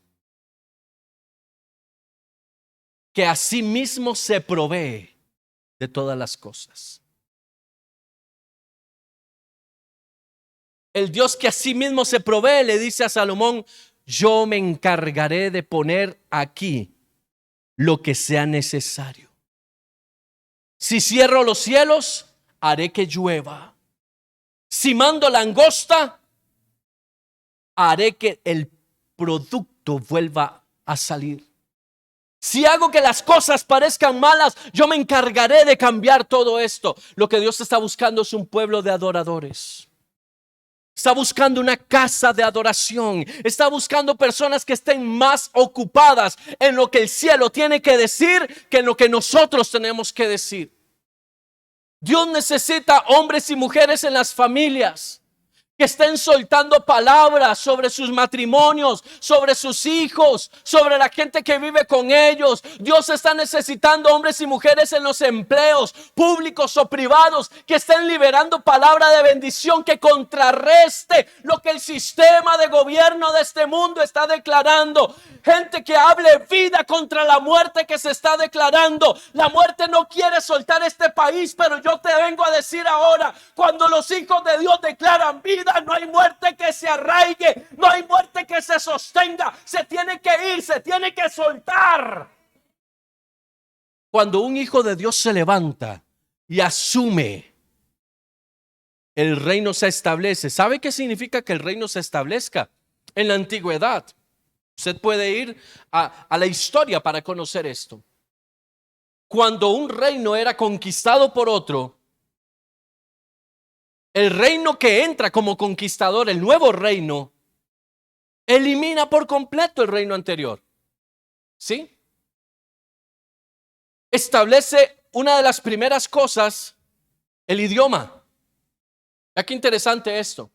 que a sí mismo se provee de todas las cosas. El Dios que a sí mismo se provee le dice a Salomón: yo me encargaré de poner aquí lo que sea necesario. Si cierro los cielos, haré que llueva. Si mando langosta, haré que el producto vuelva a salir. Si hago que las cosas parezcan malas, yo me encargaré de cambiar todo esto. Lo que Dios está buscando es un pueblo de adoradores. Está buscando una casa de adoración. Está buscando personas que estén más ocupadas en lo que el cielo tiene que decir que en lo que nosotros tenemos que decir. Dios necesita hombres y mujeres en las familias que estén soltando palabras sobre sus matrimonios, sobre sus hijos, sobre la gente que vive con ellos. Dios está necesitando hombres y mujeres en los empleos públicos o privados que estén liberando palabra de bendición que contrarreste lo que el sistema de gobierno de este mundo está declarando. Gente que hable vida contra la muerte que se está declarando. La muerte no quiere soltar este país, pero yo te vengo a decir ahora, cuando los hijos de Dios declaran vida, no hay muerte que se arraigue, no hay muerte que se sostenga. Se tiene que ir, se tiene que soltar. Cuando un hijo de Dios se levanta y asume, el reino se establece. ¿Sabe qué significa que el reino se establezca? En la antigüedad, usted puede ir a la historia para conocer esto. Cuando un reino era conquistado por otro, el reino que entra como conquistador, el nuevo reino, elimina por completo el reino anterior. ¿Sí? Establece una de las primeras cosas, el idioma. Ya qué interesante esto.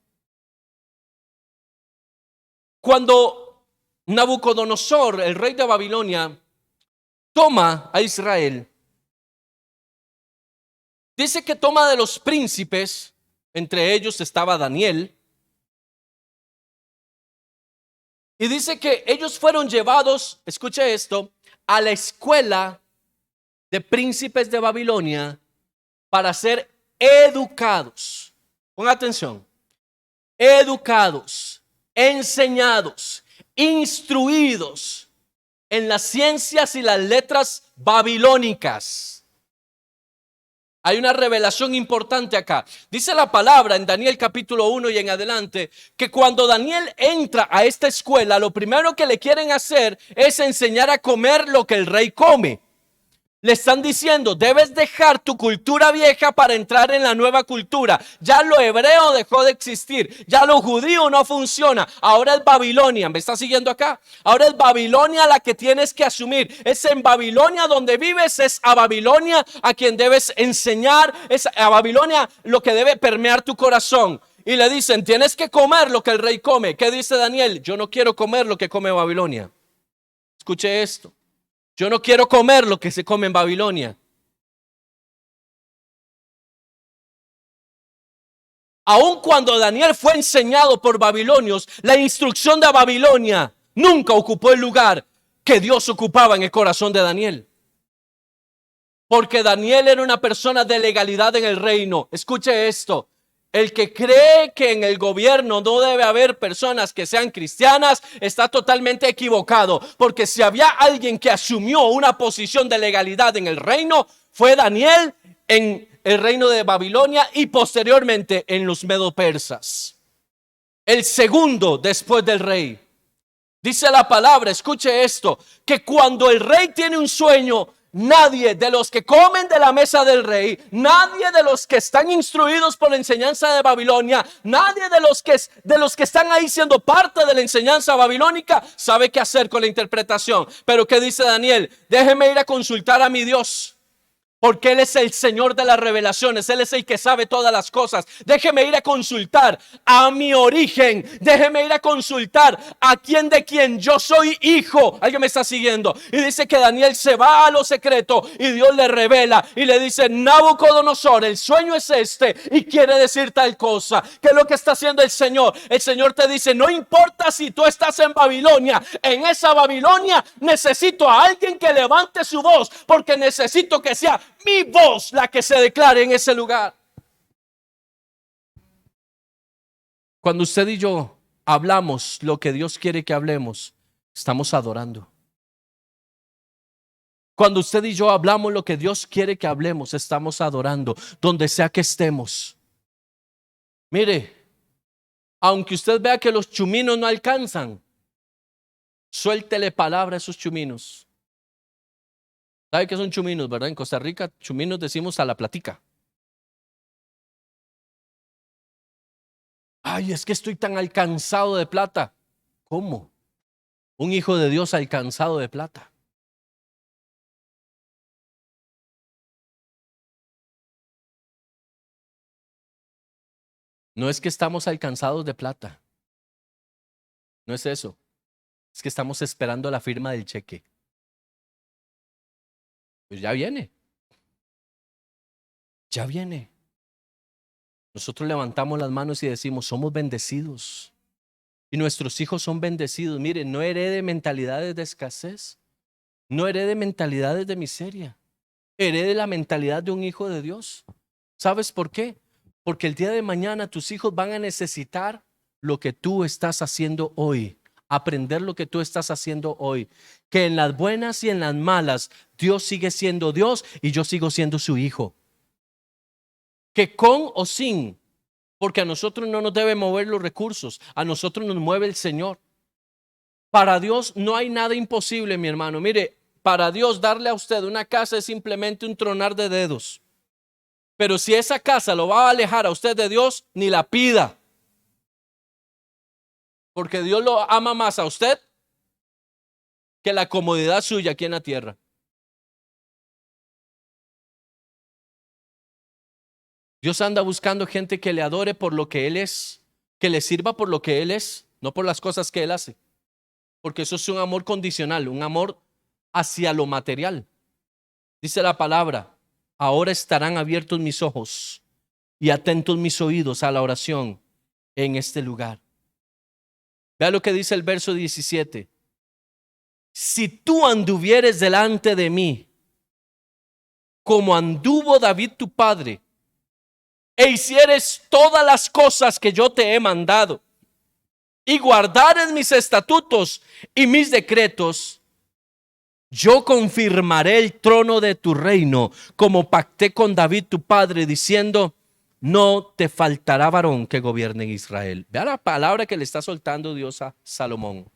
Cuando Nabucodonosor, el rey de Babilonia, toma a Israel, dice que toma de los príncipes, entre ellos estaba Daniel, y dice que ellos fueron llevados, escuche esto, a la escuela de príncipes de Babilonia para ser educados. Ponga atención. Educados, enseñados, instruidos en las ciencias y las letras babilónicas. Hay una revelación importante acá. Dice la palabra en Daniel capítulo 1 y en adelante que cuando Daniel entra a esta escuela, lo primero que le quieren hacer es enseñar a comer lo que el rey come. Le están diciendo, debes dejar tu cultura vieja para entrar en la nueva cultura. Ya lo hebreo dejó de existir. Ya lo judío no funciona. Ahora es Babilonia. ¿Me está siguiendo acá? Ahora es Babilonia la que tienes que asumir. Es en Babilonia donde vives. Es a Babilonia a quien debes enseñar. Es a Babilonia lo que debe permear tu corazón. Y le dicen, tienes que comer lo que el rey come. ¿Qué dice Daniel? Yo no quiero comer lo que come Babilonia. Escuche esto. Yo no quiero comer lo que se come en Babilonia. Aun cuando Daniel fue enseñado por babilonios, la instrucción de Babilonia nunca ocupó el lugar que Dios ocupaba en el corazón de Daniel. Porque Daniel era una persona de legalidad en el reino. Escuche esto. El que cree que en el gobierno no debe haber personas que sean cristianas está totalmente equivocado, porque si había alguien que asumió una posición de legalidad en el reino, fue Daniel en el reino de Babilonia y posteriormente en los medo-persas. El segundo después del rey. Dice la palabra, escuche esto, que cuando el rey tiene un sueño, nadie de los que comen de la mesa del rey, nadie de los que están instruidos por la enseñanza de Babilonia, nadie de los que están ahí siendo parte de la enseñanza babilónica sabe qué hacer con la interpretación. Pero ¿qué dice Daniel? Déjeme ir a consultar a mi Dios. Porque Él es el Señor de las revelaciones. Él es el que sabe todas las cosas. Déjeme ir a consultar a mi origen. Déjeme ir a consultar a quien de quien yo soy hijo. ¿Alguien me está siguiendo? Y dice que Daniel se va a lo secreto y Dios le revela y le dice, Nabucodonosor, el sueño es este y quiere decir tal cosa. ¿Qué es lo que está haciendo el Señor? El Señor te dice, no importa si tú estás en Babilonia. En esa Babilonia necesito a alguien que levante su voz, porque necesito que sea mi voz la que se declare en ese lugar. Cuando usted y yo hablamos lo que Dios quiere que hablemos, estamos adorando. Cuando usted y yo hablamos lo que Dios quiere que hablemos, estamos adorando, donde sea que estemos. Mire, aunque usted vea que los chuminos no alcanzan, suéltele palabra a esos chuminos. ¿Sabe qué son chuminos, verdad? En Costa Rica, chuminos decimos a la platica. Ay, es que estoy tan alcanzado de plata. ¿Cómo? Un hijo de Dios alcanzado de plata. No es que estamos alcanzados de plata. No es eso. Es que estamos esperando la firma del cheque. Pues ya viene. Ya viene. Nosotros levantamos las manos y decimos, somos bendecidos. Y nuestros hijos son bendecidos. Miren, no herede mentalidades de escasez. No herede mentalidades de miseria. Herede la mentalidad de un hijo de Dios. ¿Sabes por qué? Porque el día de mañana tus hijos van a necesitar lo que tú estás haciendo hoy. Aprender lo que tú estás haciendo hoy. Que en las buenas y en las malas, Dios sigue siendo Dios y yo sigo siendo su hijo. Que con o sin, porque a nosotros no nos deben mover los recursos, a nosotros nos mueve el Señor. Para Dios no hay nada imposible, mi hermano. Mire, para Dios darle a usted una casa es simplemente un tronar de dedos. Pero si esa casa lo va a alejar a usted de Dios, ni la pida. Porque Dios lo ama más a usted que la comodidad suya aquí en la tierra. Dios anda buscando gente que le adore por lo que Él es, que le sirva por lo que Él es, no por las cosas que Él hace. Porque eso es un amor condicional, un amor hacia lo material. Dice la palabra, ahora estarán abiertos mis ojos y atentos mis oídos a la oración en este lugar. Vea lo que dice el verso 17. Si tú anduvieres delante de mí, como anduvo David tu padre, e hicieres todas las cosas que yo te he mandado, y guardares mis estatutos y mis decretos, yo confirmaré el trono de tu reino, como pacté con David tu padre, diciendo, no te faltará varón que gobierne en Israel. Vea la palabra que le está soltando Dios a Salomón.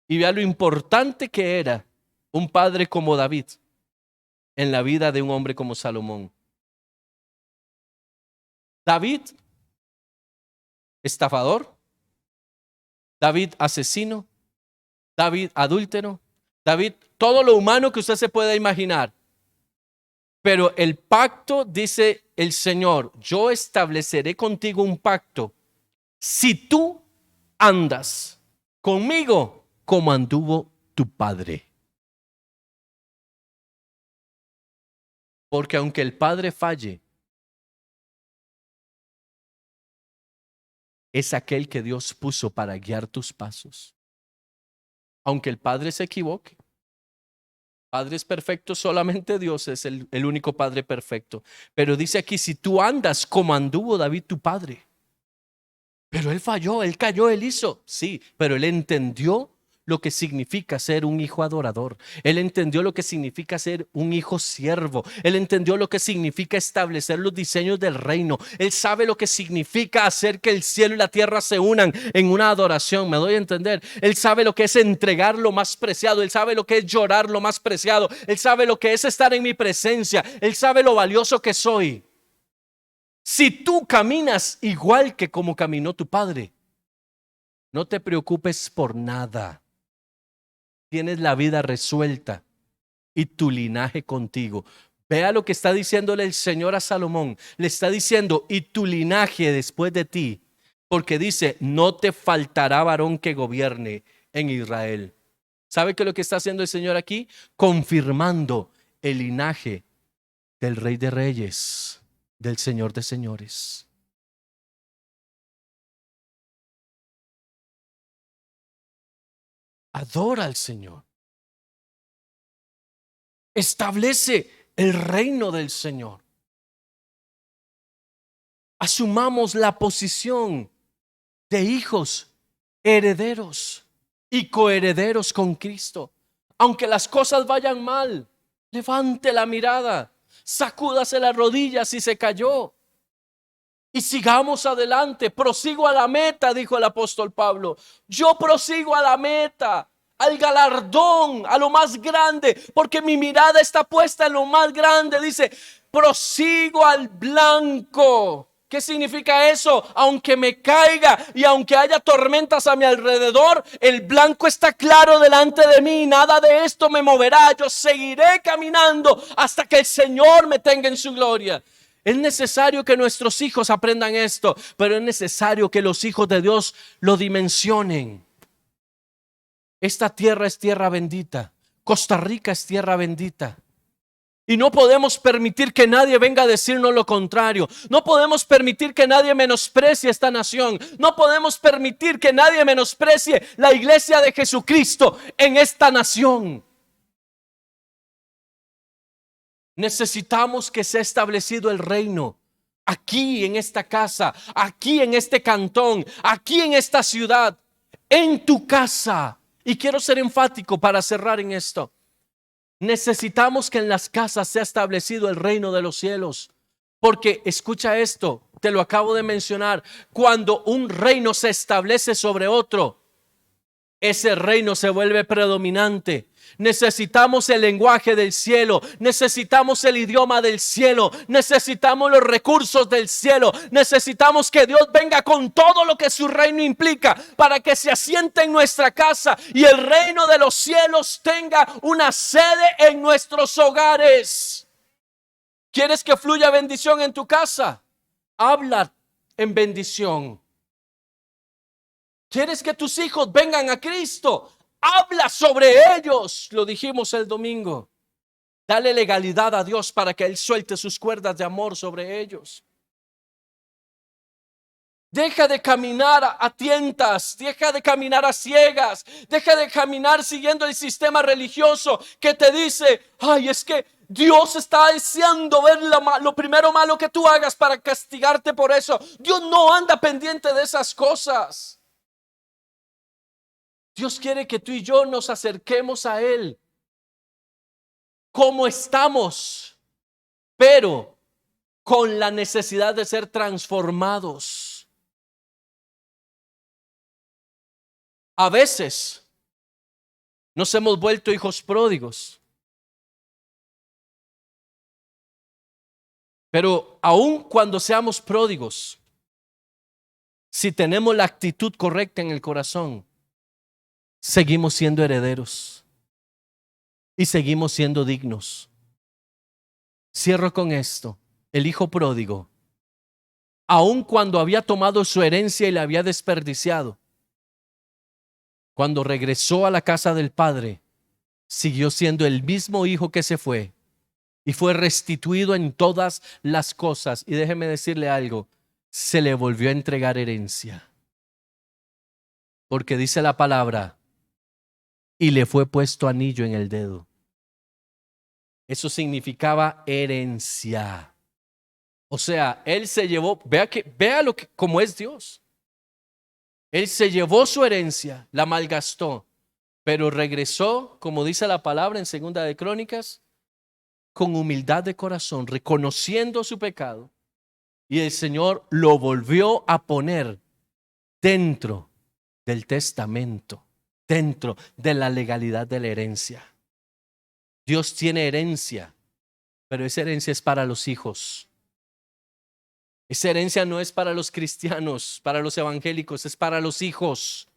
Y vea lo importante que era un padre como David en la vida de un hombre como Salomón. David, estafador. David, asesino. David, adúltero. David, todo lo humano que usted se pueda imaginar. Pero el pacto, dice el Señor, yo estableceré contigo un pacto si tú andas conmigo como anduvo tu padre. Porque aunque el padre falle, es aquel que Dios puso para guiar tus pasos. Aunque el padre se equivoque. Padres perfectos, solamente Dios es el único Padre perfecto. Pero dice aquí, si tú andas como anduvo David tu padre. Pero él falló, él cayó, él hizo. Sí, pero él entendió lo que significa ser un hijo adorador. Él entendió lo que significa ser un hijo siervo. Él entendió lo que significa establecer los diseños del reino. Él sabe lo que significa hacer que el cielo y la tierra se unan en una adoración. ¿Me doy a entender? Él sabe lo que es entregar lo más preciado. Él sabe lo que es llorar lo más preciado. Él sabe lo que es estar en mi presencia. Él sabe lo valioso que soy. Si tú caminas igual que como caminó tu padre, no te preocupes por nada. Tienes la vida resuelta y tu linaje contigo. Vea lo que está diciéndole el Señor a Salomón. Le está diciendo, y tu linaje después de ti. Porque dice, no te faltará varón que gobierne en Israel. ¿Sabe qué es lo que está haciendo el Señor aquí? Confirmando el linaje del Rey de Reyes, del Señor de Señores. Adora al Señor. Establece el reino del Señor. Asumamos la posición de hijos, herederos y coherederos con Cristo. Aunque las cosas vayan mal, levante la mirada, sacúdase las rodillas si se cayó. Y sigamos adelante, prosigo a la meta, dijo el apóstol Pablo. Yo prosigo a la meta, al galardón, a lo más grande, porque mi mirada está puesta en lo más grande. Dice, prosigo al blanco. ¿Qué significa eso? Aunque me caiga y aunque haya tormentas a mi alrededor, el blanco está claro delante de mí. Nada de esto me moverá. Yo seguiré caminando hasta que el Señor me tenga en su gloria. Es necesario que nuestros hijos aprendan esto, pero es necesario que los hijos de Dios lo dimensionen. Esta tierra es tierra bendita. Costa Rica es tierra bendita. Y no podemos permitir que nadie venga a decirnos lo contrario. No podemos permitir que nadie menosprecie esta nación. No podemos permitir que nadie menosprecie la iglesia de Jesucristo en esta nación. Necesitamos que sea establecido el reino aquí en esta casa, aquí en este cantón, aquí en esta ciudad, en tu casa. Y quiero ser enfático para cerrar en esto. Necesitamos que en las casas sea establecido el reino de los cielos. Porque escucha esto, te lo acabo de mencionar, cuando un reino se establece sobre otro, ese reino se vuelve predominante. Necesitamos el lenguaje del cielo, necesitamos el idioma del cielo, necesitamos los recursos del cielo, necesitamos que Dios venga con todo lo que su reino implica para que se asiente en nuestra casa y el reino de los cielos tenga una sede en nuestros hogares. ¿Quieres que fluya bendición en tu casa? Habla en bendición. ¿Quieres que tus hijos vengan a Cristo? Habla sobre ellos. Lo dijimos el domingo. Dale legalidad a Dios para que Él suelte sus cuerdas de amor sobre ellos. Deja de caminar a tientas, deja de caminar a ciegas, deja de caminar siguiendo el sistema religioso que te dice, ay, es que Dios está deseando ver lo primero malo que tú hagas para castigarte por eso. Dios no anda pendiente de esas cosas. Dios quiere que tú y yo nos acerquemos a Él como estamos, pero con la necesidad de ser transformados. A veces nos hemos vuelto hijos pródigos, pero aun cuando seamos pródigos, si tenemos la actitud correcta en el corazón, seguimos siendo herederos y seguimos siendo dignos. Cierro con esto. El hijo pródigo, aun cuando había tomado su herencia y la había desperdiciado, cuando regresó a la casa del padre, siguió siendo el mismo hijo que se fue y fue restituido en todas las cosas. Y déjeme decirle algo, se le volvió a entregar herencia. Porque dice la palabra, y le fue puesto anillo en el dedo. Eso significaba herencia. O sea, él se llevó, vea lo que, como es Dios. Él se llevó su herencia, la malgastó, pero regresó, como dice la palabra en Segunda de Crónicas, con humildad de corazón, reconociendo su pecado. Y el Señor lo volvió a poner dentro del testamento, dentro de la legalidad de la herencia. Dios tiene herencia, pero esa herencia es para los hijos. Esa herencia no es para los cristianos, para los evangélicos, es para los hijos.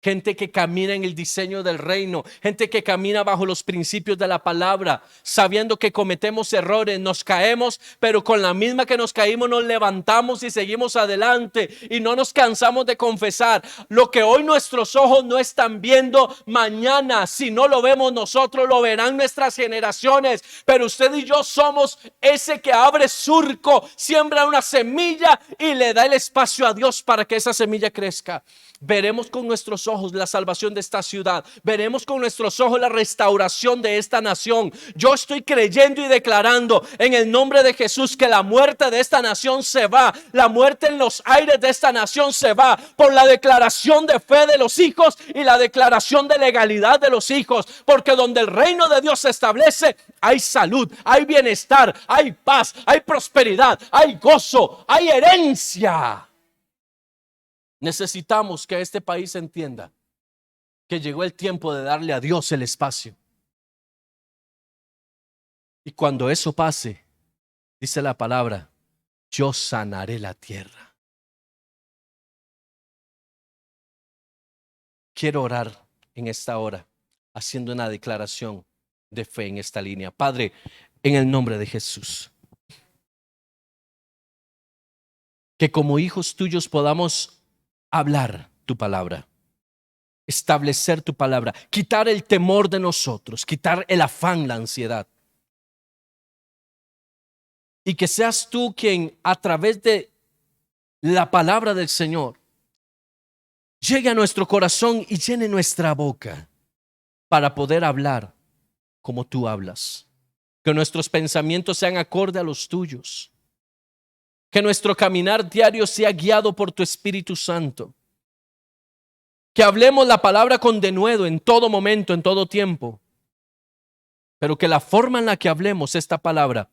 Gente que camina en el diseño del reino, gente que camina bajo los principios de la palabra, sabiendo que cometemos errores, nos caemos, pero con la misma que nos caímos nos levantamos y seguimos adelante y no nos cansamos de confesar. Lo que hoy nuestros ojos no están viendo, mañana, si no lo vemos nosotros, lo verán nuestras generaciones. Pero usted y yo somos ese que abre surco, siembra una semilla y le da el espacio a Dios para que esa semilla crezca. Veremos con nuestros ojos la salvación de esta ciudad. Veremos con nuestros ojos la restauración de esta nación. Yo estoy creyendo y declarando en el nombre de Jesús que la muerte de esta nación se va. La muerte en los aires de esta nación se va por la declaración de fe de los hijos y la declaración de legalidad de los hijos. Porque donde el reino de Dios se establece, hay salud, hay bienestar, hay paz, hay prosperidad, hay gozo, hay herencia. Necesitamos que este país entienda que llegó el tiempo de darle a Dios el espacio. Y cuando eso pase, dice la palabra, yo sanaré la tierra. Quiero orar en esta hora, haciendo una declaración de fe en esta línea. Padre, en el nombre de Jesús, que como hijos tuyos podamos hablar tu palabra, establecer tu palabra, quitar el temor de nosotros, quitar el afán, la ansiedad. Y que seas tú quien a través de la palabra del Señor llegue a nuestro corazón y llene nuestra boca para poder hablar como tú hablas. Que nuestros pensamientos sean acorde a los tuyos. Que nuestro caminar diario sea guiado por tu Espíritu Santo. Que hablemos la palabra con denuedo en todo momento, en todo tiempo. Pero que la forma en la que hablemos esta palabra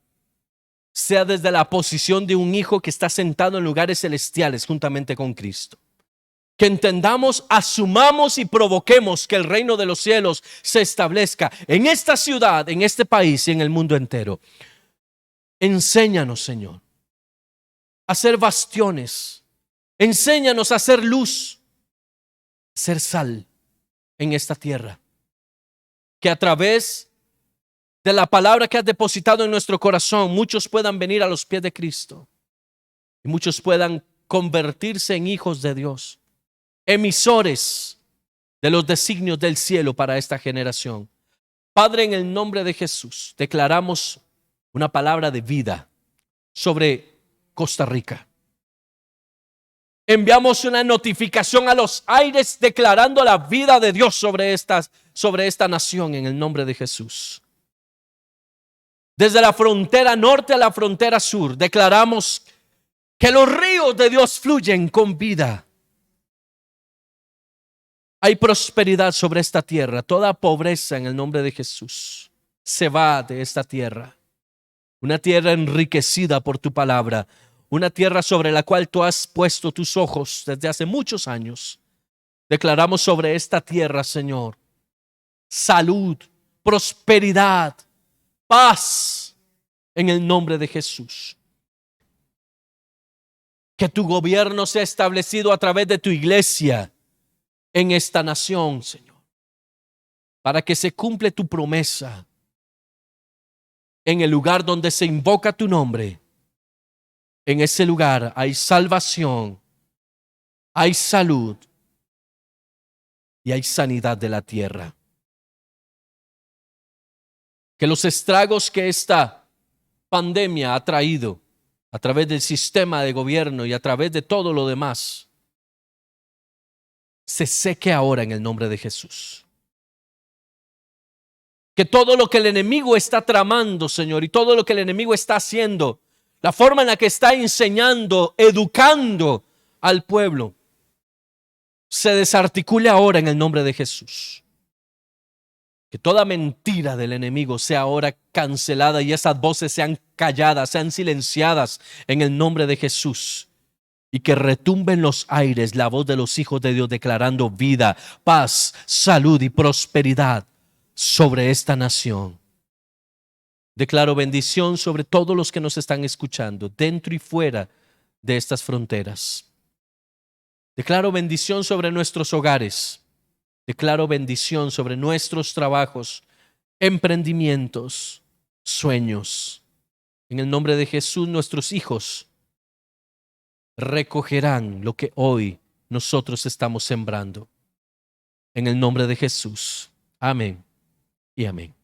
sea desde la posición de un hijo que está sentado en lugares celestiales juntamente con Cristo. Que entendamos, asumamos y provoquemos que el reino de los cielos se establezca en esta ciudad, en este país y en el mundo entero. Enséñanos, Señor, a ser bastiones. Enséñanos a ser luz, ser sal en esta tierra. Que a través de la palabra que has depositado en nuestro corazón, muchos puedan venir a los pies de Cristo. Y muchos puedan convertirse en hijos de Dios, emisores de los designios del cielo para esta generación. Padre, en el nombre de Jesús, declaramos una palabra de vida sobre Costa Rica. Enviamos una notificación a los aires declarando la vida de Dios sobre esta nación en el nombre de Jesús. Desde la frontera norte a la frontera sur, declaramos que los ríos de Dios fluyen con vida. Hay prosperidad sobre esta tierra. Toda pobreza en el nombre de Jesús se va de esta tierra. Una tierra enriquecida por tu palabra. Una tierra sobre la cual tú has puesto tus ojos desde hace muchos años. Declaramos sobre esta tierra, Señor, salud, prosperidad, paz en el nombre de Jesús. Que tu gobierno sea establecido a través de tu iglesia en esta nación, Señor, para que se cumple tu promesa en el lugar donde se invoca tu nombre. En ese lugar hay salvación, hay salud y hay sanidad de la tierra. Que los estragos que esta pandemia ha traído a través del sistema de gobierno y a través de todo lo demás se seque ahora en el nombre de Jesús. Que todo lo que el enemigo está tramando, Señor, y todo lo que el enemigo está haciendo, la forma en la que está enseñando, educando al pueblo, se desarticule ahora en el nombre de Jesús. Que toda mentira del enemigo sea ahora cancelada y esas voces sean calladas, sean silenciadas en el nombre de Jesús. Y que retumbe en los aires la voz de los hijos de Dios declarando vida, paz, salud y prosperidad sobre esta nación. Declaro bendición sobre todos los que nos están escuchando, dentro y fuera de estas fronteras. Declaro bendición sobre nuestros hogares. Declaro bendición sobre nuestros trabajos, emprendimientos, sueños. En el nombre de Jesús, nuestros hijos recogerán lo que hoy nosotros estamos sembrando. En el nombre de Jesús. Amén y amén.